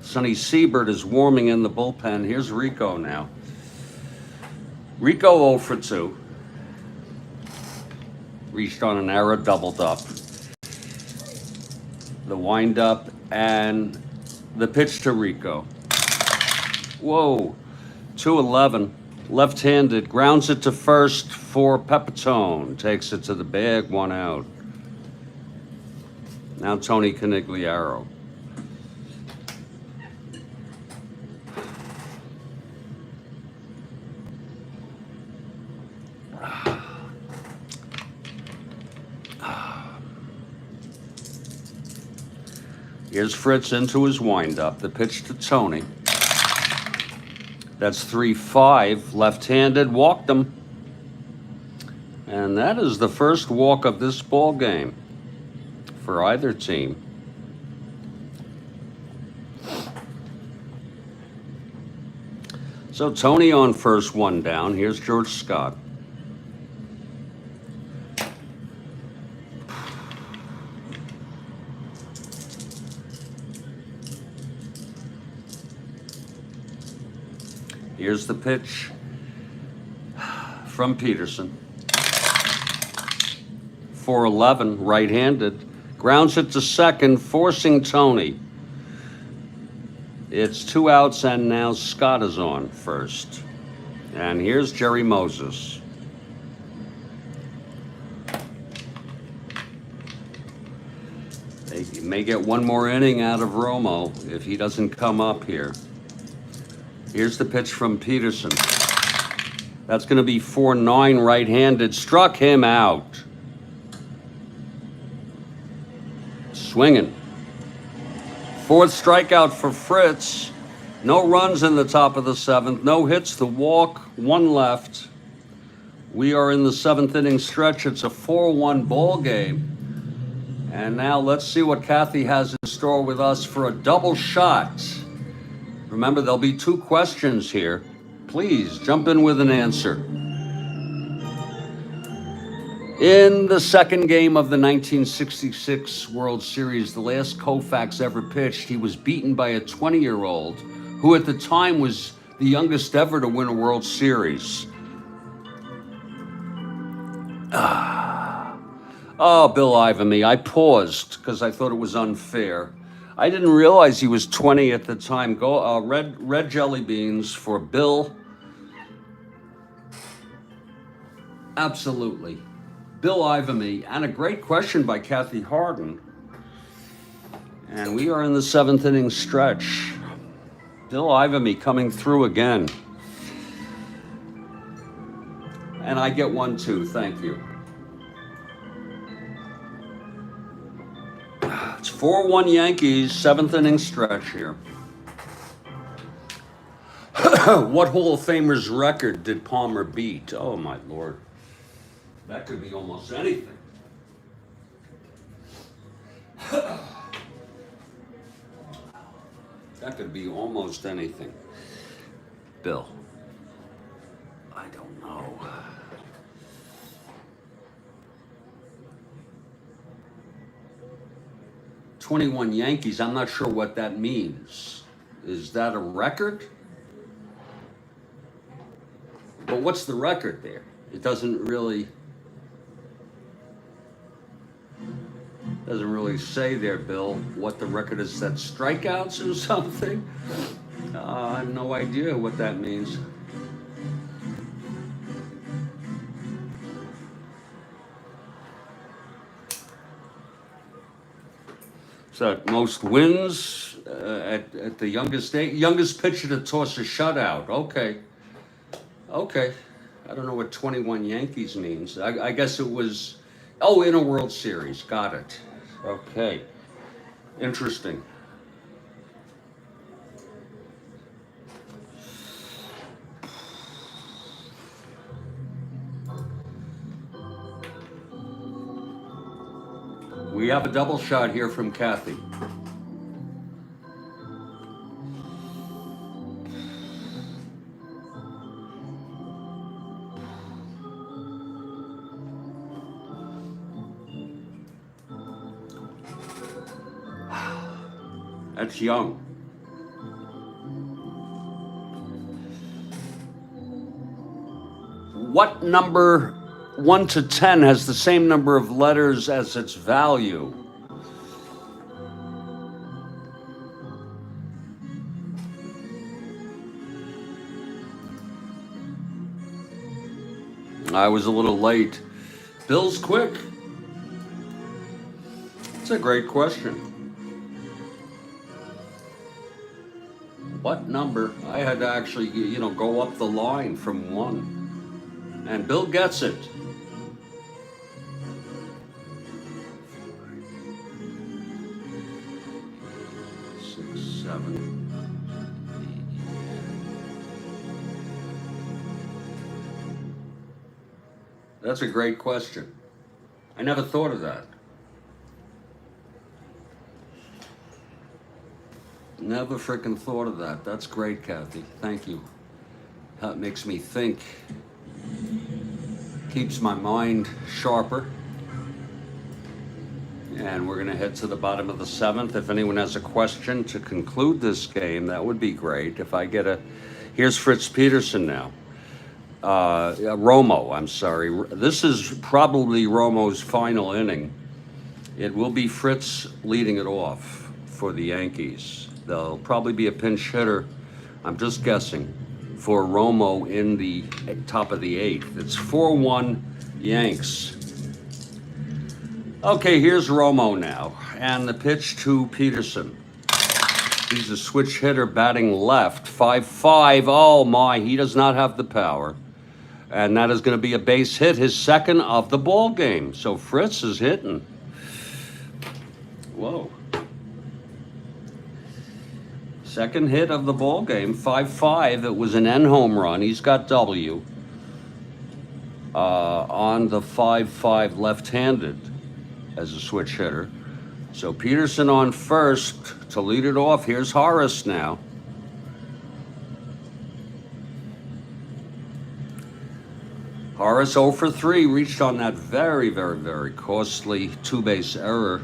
Sonny Siebert is warming in the bullpen. Here's Rico now. Rico 0 for 2. Reached on an error, doubled up. The windup and the pitch to Rico. Whoa, 2-11. Left-handed, grounds it to first for Pepitone. Takes it to the bag, 1 out. Now Tony Conigliaro. Here's Fritz into his windup. The pitch to Tony. That's 3-5. Left-handed, walked him. And that is the first walk of this ball game for either team. So Tony on first, 1 down. Here's George Scott. Here's the pitch from Peterson. 4-11, right-handed. Grounds it to second, forcing Tony. It's 2 outs, and now Scott is on first. And here's Jerry Moses. They may get one more inning out of Romo if he doesn't come up here. Here's the pitch from Peterson. That's going to be 4-9 right-handed. Struck him out. Swinging. 4th strikeout for Fritz. No runs in the top of the 7th. No hits, the walk, 1 left. We are in the 7th inning stretch. It's a 4-1 ball game. And now let's see what Kathy has in store with us for a double shot. Remember, there'll be 2 questions here. Please jump in with an answer. In the second game of the 1966 World Series, the last Koufax ever pitched, he was beaten by a 20-year-old who at the time was the youngest ever to win a World Series. Oh, Bill Ivamy. I paused because I thought it was unfair. I didn't realize he was 20 at the time. Go red jelly beans for Bill. Absolutely. Bill Ivamy. And a great question by Kathy Harden. And we are in the 7th inning stretch. Bill Ivamy coming through again. And I get 1 too. Thank you. It's 4-1 Yankees, 7th inning stretch here. What Hall of Famer's record did Palmer beat? Oh, my Lord. That could be almost anything. That could be almost anything. Bill. I don't know. "21 Yankees, I'm not sure what that means. Is that a record? But what's the record there? It doesn't really say there, Bill, what the record is. That strikeouts or something? I have no idea what that means. So most wins at the youngest pitcher to toss a shutout. Okay. I don't know what 21 Yankees means. I guess it was, in a World Series. Got it. Okay. Interesting. We have a double shot here from Kathy. That's young. What number 1 to 10 has the same number of letters as its value? I was a little late. Bill's quick. It's a great question. What number? I had to actually, go up the line from 1. And Bill gets it. Six, 7. That's a great question. I never thought of that. Never frickin' thought of that. That's great, Kathy. Thank you. That makes me think. Keeps my mind sharper. And we're gonna head to the bottom of the 7th. If anyone has a question to conclude this game, that would be great. If I get here's Fritz Peterson now. Romo, I'm sorry. This is probably Romo's final inning. It will be Fritz leading it off for the Yankees. There'll probably be a pinch hitter, I'm just guessing, for Romo in the top of the 8th. It's 4-1 Yanks. Okay, here's Romo now, and the pitch to Peterson. He's a switch hitter batting left, 5-5. Oh my, he does not have the power. And that is going to be a base hit, his second of the ball game. So Fritz is hitting. Whoa. Second hit of the ball game, 5-5. It was an end home run. He's got W on the 5-5 left-handed as a switch hitter. So Peterson on first to lead it off. Here's Horace now. Horace 0 for 3, reached on that very, very, very costly two-base error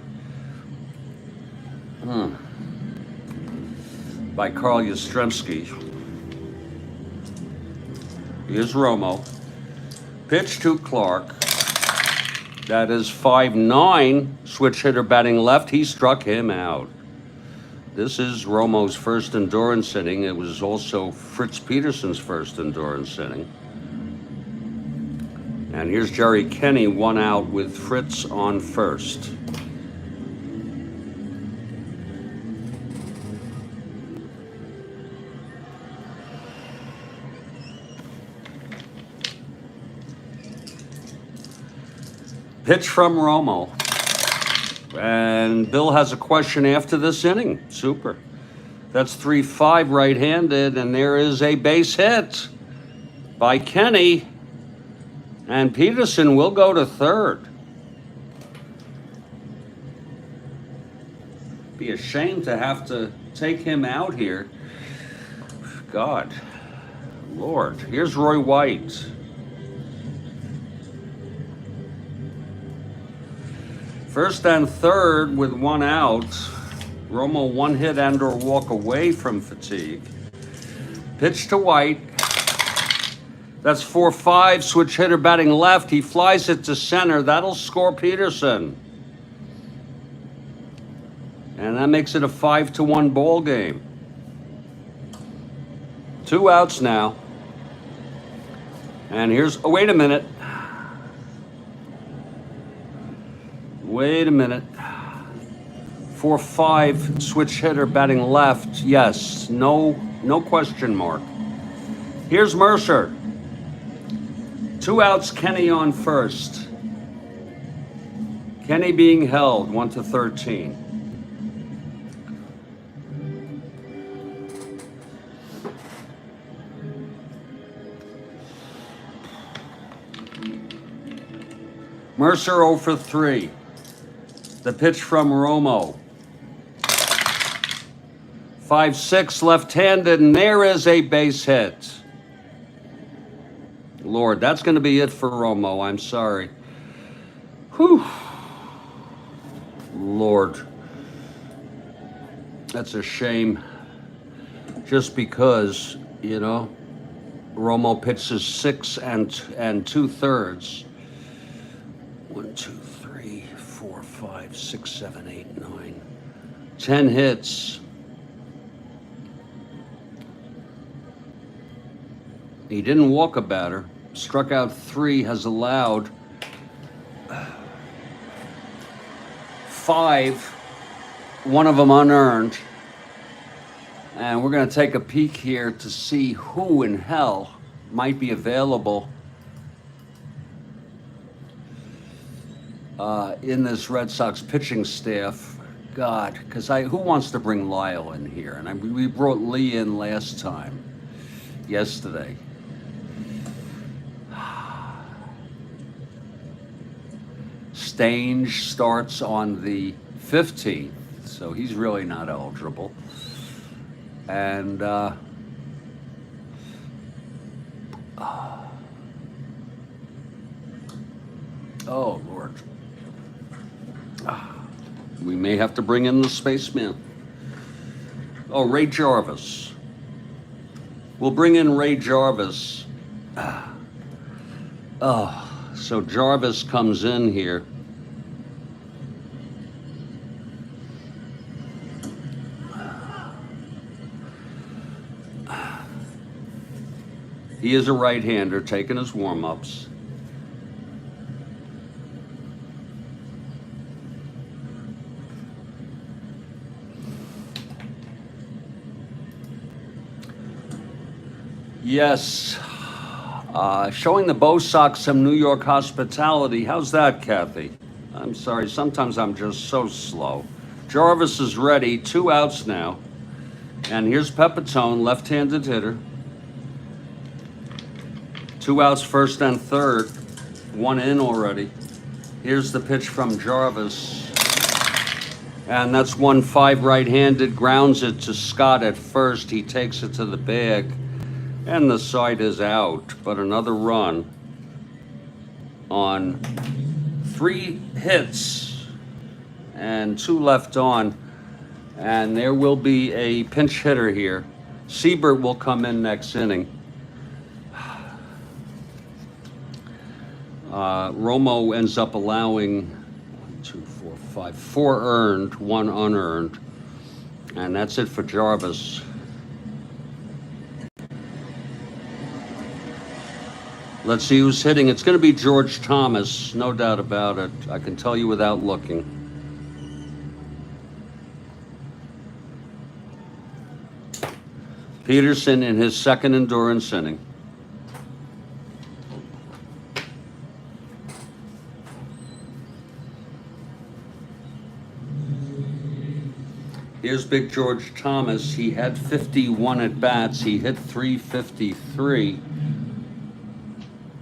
by Karl Yastrzemski. Here's Romo. Pitch to Clark. That is 5-9, switch hitter batting left. He struck him out. This is Romo's first endurance inning. It was also Fritz Peterson's first endurance inning. And here's Jerry Kenny, 1 out with Fritz on first. Pitch from Romo. And Bill has a question after this inning. Super. That's 3-5 right-handed, and there is a base hit by Kenny. And Peterson will go to third. Be a shame to have to take him out here. God, Lord. Here's Roy White. First and third with 1 out. Romo 1 hit and or walk away from fatigue. Pitch to White. That's 4-5, switch hitter batting left. He flies it to center. That'll score Peterson. And that makes it a 5-1 ball game. 2 outs now. And here's, oh, wait a minute. Wait a minute. 4-5, switch hitter batting left. Yes, no question mark. Here's Mercer. 2 outs, Kenny on first. Kenny being held, 1-13. Mercer 0 for 3. The pitch from Romo. 5-6 left-handed, and there is a base hit. Lord, that's going to be it for Romo. I'm sorry. Whew. Lord. That's a shame. Just because, you know, Romo pitches 6 and 2/3. 1, 2, 3, 4, 5, 6, 7, 8, 9, 10 hits. He didn't walk a batter. Struck out 3, has allowed 5, one of them unearned. And we're going to take a peek here to see who in hell might be available in this Red Sox pitching staff. God, because who wants to bring Lyle in here? And we brought Lee in last time, yesterday. Stange starts on the 15th, so he's really not eligible. And oh Lord, we may have to bring in the spaceman. Oh, Ray Jarvis. We'll bring in Ray Jarvis. So Jarvis comes in here. He is a right-hander taking his warm-ups. Yes. Showing the Bo Sox some New York hospitality. How's that, Kathy? I'm sorry, sometimes I'm just so slow. Jarvis is ready, 2 outs now. And here's Pepitone, left-handed hitter. 2 outs, first and third. 1 in already. Here's the pitch from Jarvis. And that's 1-5 right-handed, grounds it to Scott at first. He takes it to the bag. And the side is out, but another run on 3 hits and 2 left on. And there will be a pinch hitter here. Siebert will come in next inning. Romo ends up allowing 1, 2, 4, 5, 4 earned, 1 unearned. And that's it for Jarvis. Let's see who's hitting. It's going to be George Thomas, no doubt about it. I can tell you without looking. Peterson in his second endurance inning. Here's Big George Thomas. He had 51 at-bats. He hit .353.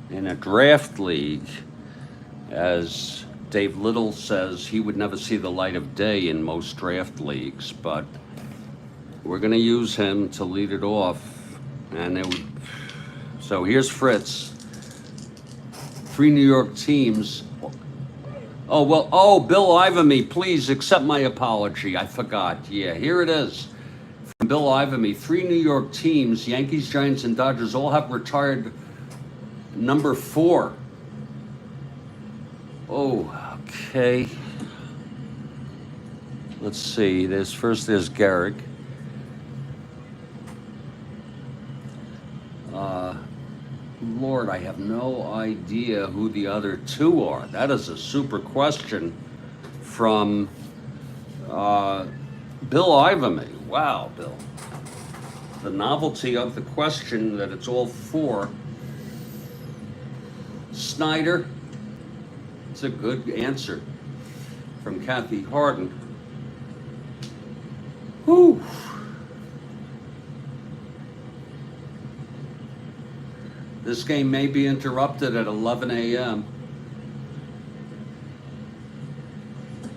In a draft league, as Dave Little says, he would never see the light of day in most draft leagues, but we're going to use him to lead it off. And it would, so here's Fritz. 3 New York teams. Oh, well, Bill Ivamy, please accept my apology. I forgot. Yeah, here it is. From Bill Ivamy, 3 New York teams, Yankees, Giants, and Dodgers, all have retired number 4. Oh, okay. Let's see. There's Gehrig. Lord, I have no idea who the other 2 are. That is a super question from Bill Ivamy. Wow, Bill. The novelty of the question that it's all 4. Snyder. It's a good answer from Kathy Harden. Whew. This game may be interrupted at 11 a.m.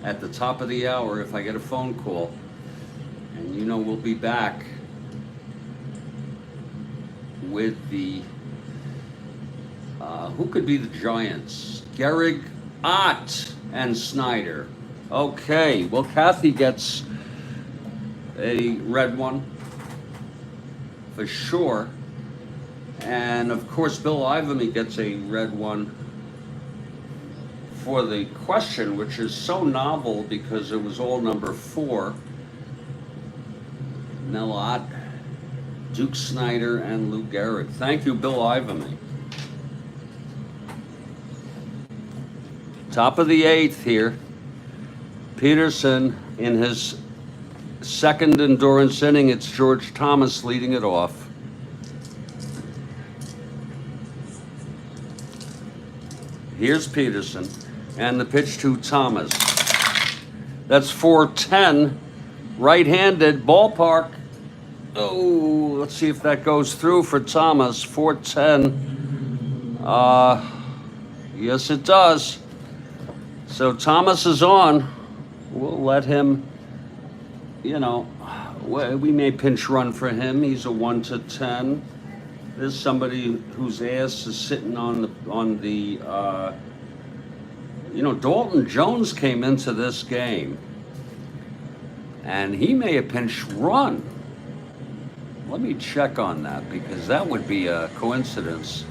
at the top of the hour if I get a phone call. And you know we'll be back with the who could be the Giants? Gehrig, Ott, and Snyder. Okay, well, Kathy gets a red one for sure. And of course, Bill Ivamy gets a red one for the question, which is so novel because it was all number 4. Nelot, Duke Snyder, and Lou Gehrig. Thank you, Bill Ivamy. Top of the 8th here. Peterson in his second endurance inning. It's George Thomas leading it off. Here's Peterson, and the pitch to Thomas. That's 410, right-handed, ballpark. Oh, let's see if that goes through for Thomas. 410. Yes, it does. So Thomas is on. We'll let him, you know, we may pinch run for him. He's a 1-10. There's somebody whose ass is sitting on the you know, Dalton Jones came into this game and he may have pinch run. Let me check on that because that would be a coincidence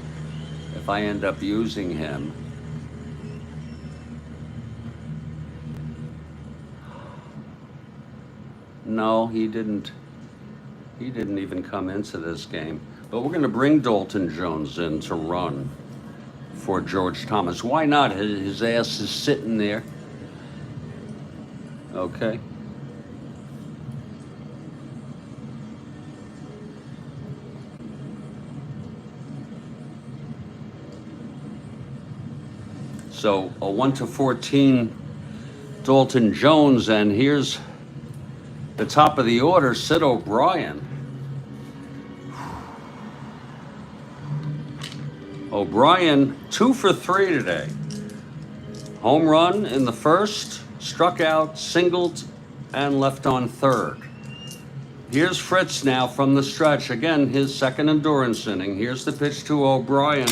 if I end up using him. No, he didn't even come into this game. But we're going to bring Dalton Jones in to run for George Thomas. Why not? His ass is sitting there. Okay. So a 1-14 Dalton Jones, and here's the top of the order, Sid O'Brien. O'Brien, 2 for 3 today. Home run in the first, struck out, singled, and left on third. Here's Fritz now from the stretch. Again, his second endurance inning. Here's the pitch to O'Brien.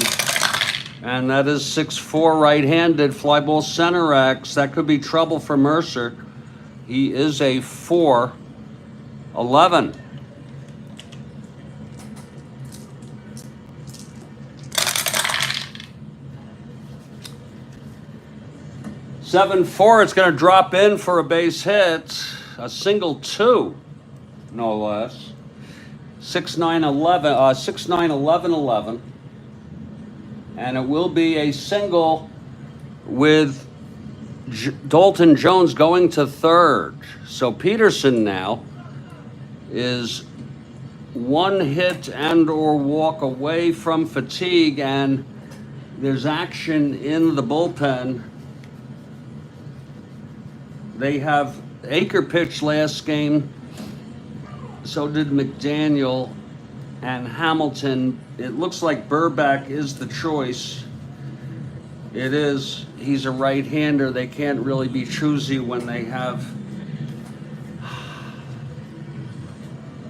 And that is 6-4 right-handed, fly ball center X. That could be trouble for Mercer. He is a 4-11. It's going to drop in for a base hit. A single 2, no less. 6-9-11. And it will be a single with Dalton Jones going to third. So Peterson now is 1 hit and or walk away from fatigue, and there's action in the bullpen. They have Aker pitched last game, so did McDaniel and Hamilton. It looks like Burback is the choice. It is. He's a right-hander. They can't really be choosy when they have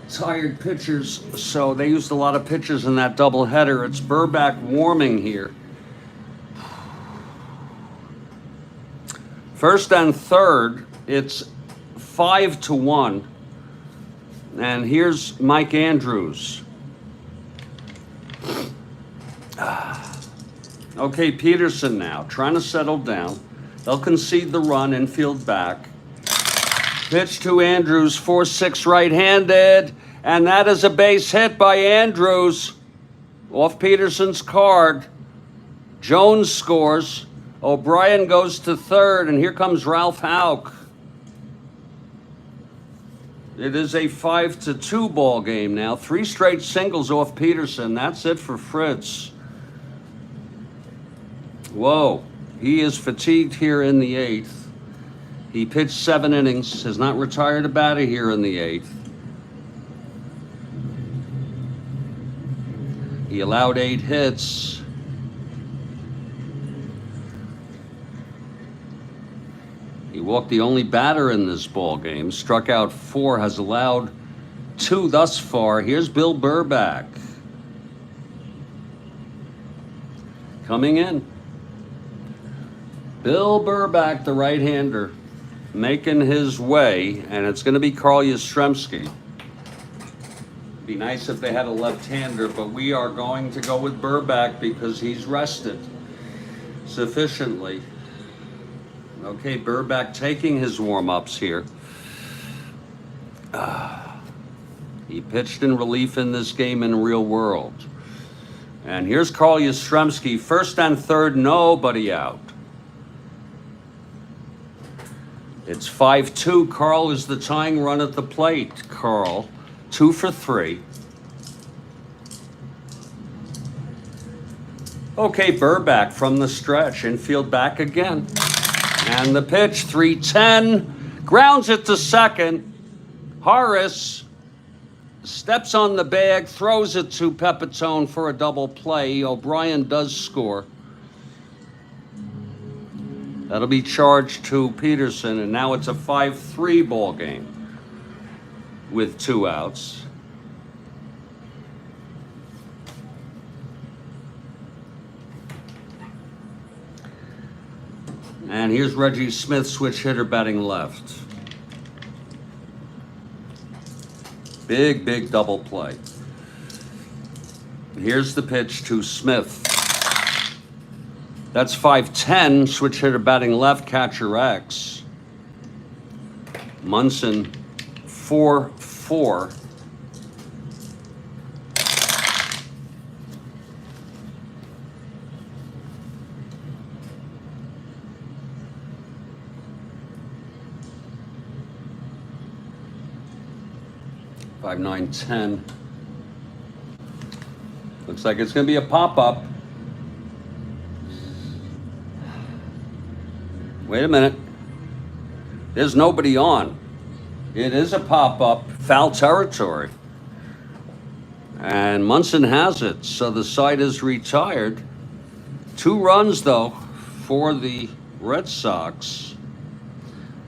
tired pitchers, so they used a lot of pitches in that doubleheader. It's Burback warming here. First and third, it's 5-1. And here's Mike Andrews. Okay, Peterson now, trying to settle down. They'll concede the run, infield back. Pitch to Andrews, 4-6 right-handed. And that is a base hit by Andrews off Peterson's card. Jones scores. O'Brien goes to third, and here comes Ralph Houck. It is a 5-2 ball game now. 3 straight singles off Peterson. That's it for Fritz. Whoa, he is fatigued here in the 8th. He pitched 7 innings, has not retired a batter here in the 8th. He allowed 8 hits. He walked the only batter in this ball game, struck out 4, has allowed 2 thus far. Here's Bill Burback coming in. Bill Burback, the right-hander. making his way, and it's going to be Karl Yastrzemski. Be nice if they had a left-hander, but we are going to go with Burbach because he's rested sufficiently. Okay, Burbach taking his warm-ups here. He pitched in relief in this game in the real world. And here's Karl Yastrzemski, first and third, nobody out. It's 5-2. Karl is the tying run at the plate. Karl, 2 for 3. Okay, Burbach from the stretch. Infield back again. And the pitch, 3-10. Grounds it to second. Horace steps on the bag, throws it to Pepitone for a double play. O'Brien does score. That'll be charged to Peterson, and now it's a 5-3 ball game with 2 outs. And here's Reggie Smith, switch hitter, batting left. Big, big double play. Here's the pitch to Smith. That's 5-10, switch hitter batting left, catcher X. Munson, 4-4. Five, 9, 10. Looks like it's going to be a pop-up. Wait a minute. There's nobody on. It is a pop-up, foul territory. And Munson has it, so the side is retired. 2 runs, though, for the Red Sox.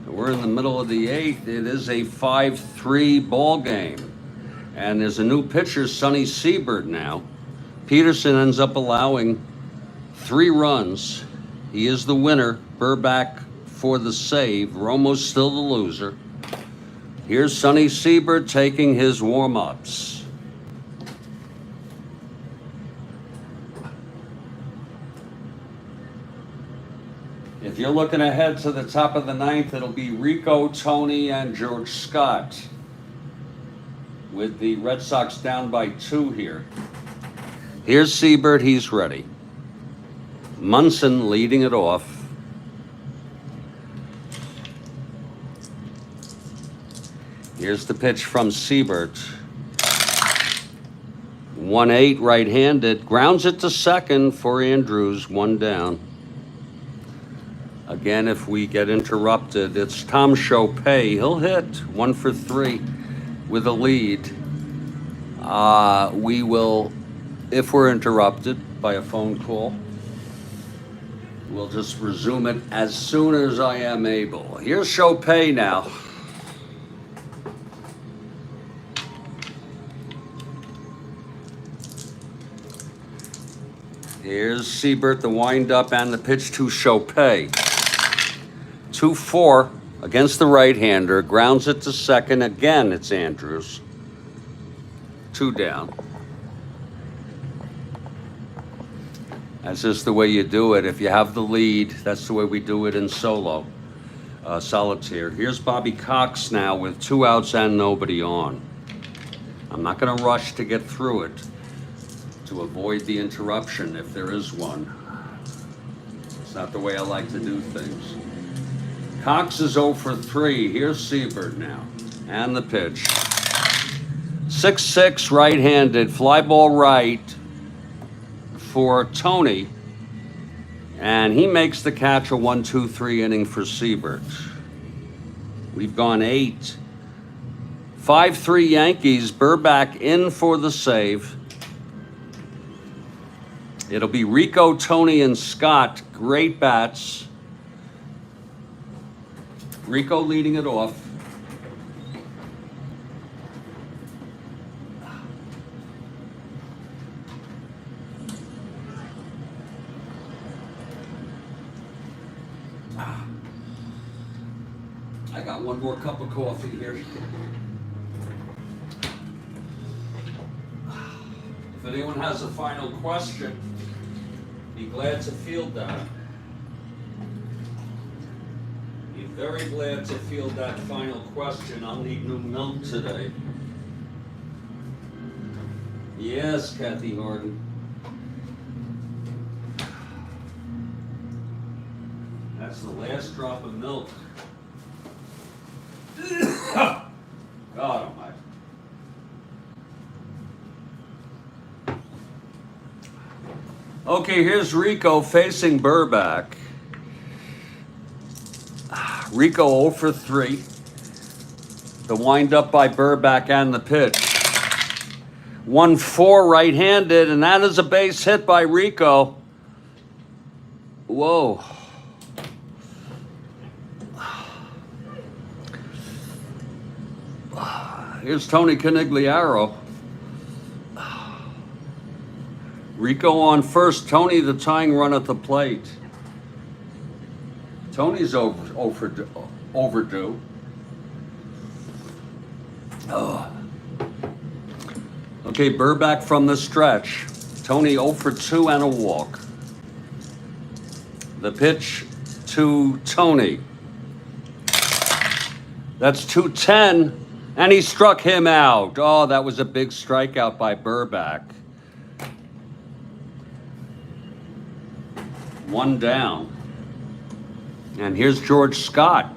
We're in the middle of the 8th. It is a 5-3 ball game. And there's a new pitcher, Sonny Siebert now. Peterson ends up allowing 3 runs. He is the winner. Burbach for the save. Romo's still the loser. Here's Sonny Siebert taking his warm-ups. If you're looking ahead to the top of the 9th, it'll be Rico, Tony, and George Scott, with the Red Sox down by 2 here. Here's Siebert, he's ready. Munson leading it off. Here's the pitch from Siebert. 1-8 right-handed. Grounds it to second for Andrews, 1 down. Again, if we get interrupted, it's Tom Chopay. He'll hit 1 for 3 with a lead. We will, if we're interrupted by a phone call, we'll just resume it as soon as I am able. Here's Chopay now. Here's Siebert, the windup, and the pitch to Chopay. 2-4 against the right-hander. Grounds it to second. Again, it's Andrews. 2 down. That's just the way you do it. If you have the lead, that's the way we do it in solo. Solitaire. Here's Bobby Cox now with 2 outs and nobody on. I'm not going to rush to get through it to avoid the interruption if there is one. It's not the way I like to do things. Cox is 0 for 3. Here's Siebert now. And the pitch. 6-6 right-handed. Fly ball right for Tony. And he makes the catch, a 1-2-3 inning for Siebert. We've gone 8. 5-3 Yankees. Burbach in for the save. It'll be Rico, Tony, and Scott. Great bats. Rico leading it off. I got one more cup of coffee here. If anyone has a final question, be glad to field that. Be very glad to field that final question. I'll need new milk today. Yes, Kathy Harden. That's the last drop of milk. God almighty. Okay, here's Rico facing Burback. Rico 0 for 3. The wind up by Burback and the pitch. 1-4 right-handed, and that is a base hit by Rico. Whoa. Here's Tony Canigliaro. Rico on first. Tony the tying run at the plate. Tony's overdue. Oh. Okay, Burback from the stretch. Tony 0 for 2 and a walk. The pitch to Tony. That's 2-10, and he struck him out. Oh, that was a big strikeout by Burback. 1 down. And here's George Scott.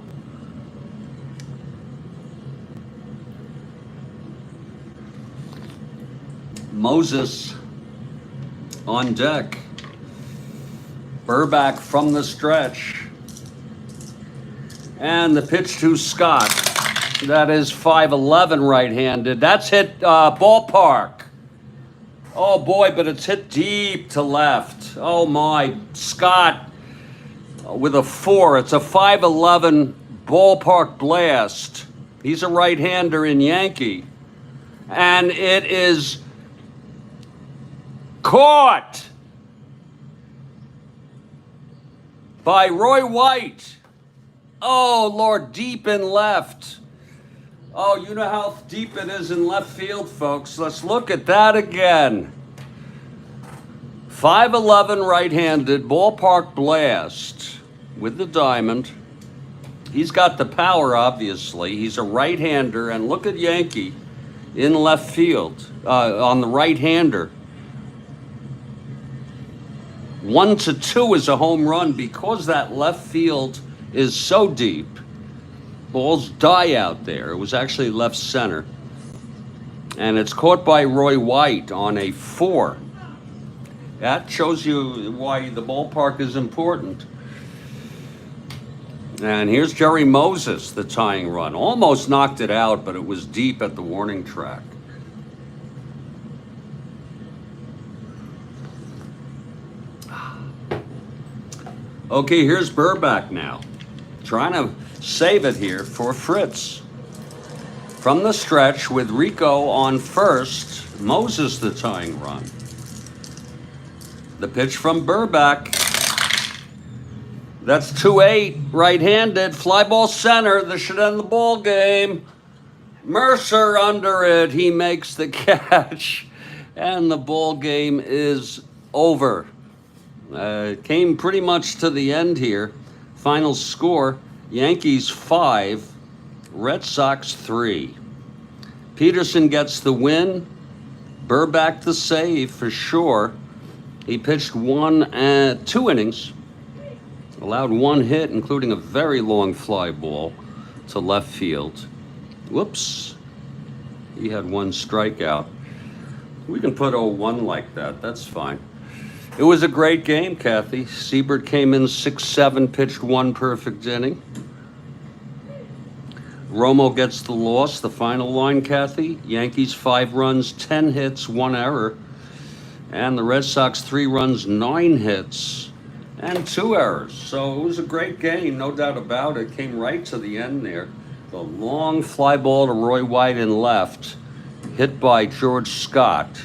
Moses on deck. Burback from the stretch. And the pitch to Scott. That is 5-11 right-handed. That's hit ballpark. Oh boy, but it's hit deep to left. Oh my, Scott with a 4. It's a 5-11 ballpark blast. He's a right-hander in Yankee. And it is caught by Roy White. Oh, Lord, deep in left. Oh, you know how deep it is in left field, folks. Let's look at that again. 5-11 right-handed ballpark blast with the diamond. He's got the power, obviously. He's a right-hander, and look at Yankee in left field on the right-hander. 1-2 is a home run because that left field is so deep. Balls die out there. It was actually left center. And it's caught by Roy White on a 4. That shows you why the ballpark is important. And here's Jerry Moses, the tying run. Almost knocked it out, but it was deep at the warning track. Okay, here's Burback now. Trying to save it here for Fritz. From the stretch with Rico on first, Moses the tying run. The pitch from Burback. That's 2-8, right-handed, fly ball center. This should end the ball game. Mercer under it. He makes the catch, and the ball game is over. It came pretty much to the end here. Final score, Yankees 5, Red Sox 3. Peterson gets the win. Burback the save for sure. He pitched 2 innings, allowed 1 hit, including a very long fly ball to left field. Whoops. He had 1 strikeout. We can put 0-1 like that. That's fine. It was a great game, Kathy. Siebert came in 6-7, pitched 1 perfect inning. Romo gets the loss. The final line, Kathy. Yankees 5 runs, 10 hits, 1 error. And the Red Sox 3 runs, 9 hits, and 2 errors. So it was a great game, no doubt about it. Came right to the end there. The long fly ball to Roy White in left, hit by George Scott.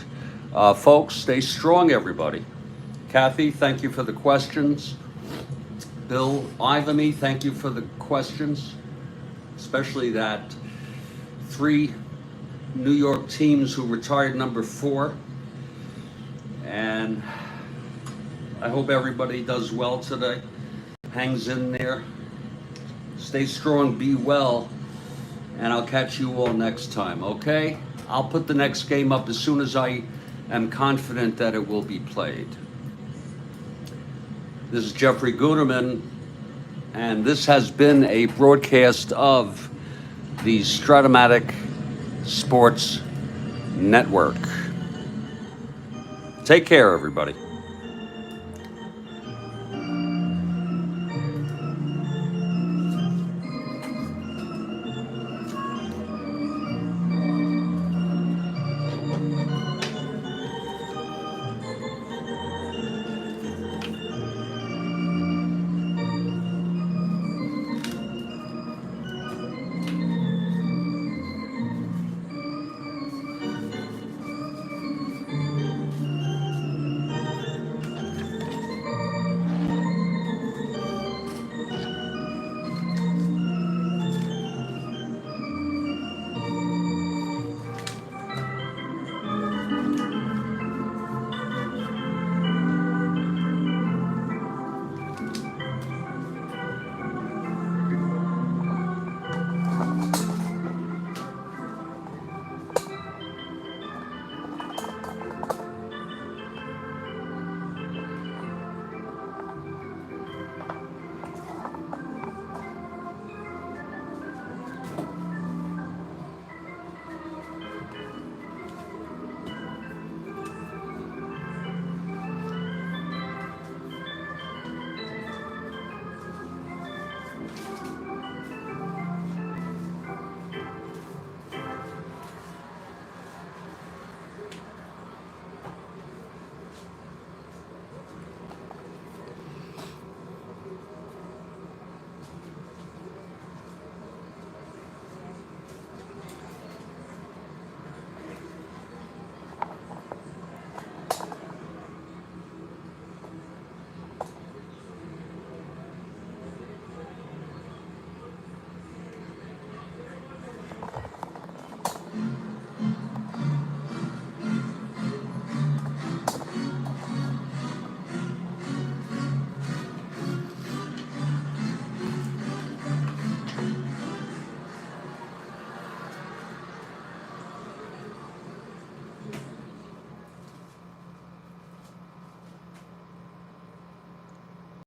Folks, stay strong, everybody. Kathy, thank you for the questions. Bill Ivamy, thank you for the questions. especially that 3 New York teams who retired number 4. And I hope everybody does well today, hangs in there. Stay strong, be well, and I'll catch you all next time, okay? I'll put the next game up as soon as I am confident that it will be played. This is Jeffrey Guterman, and this has been a broadcast of the Strat-O-Matic Sports Network. Take care, everybody.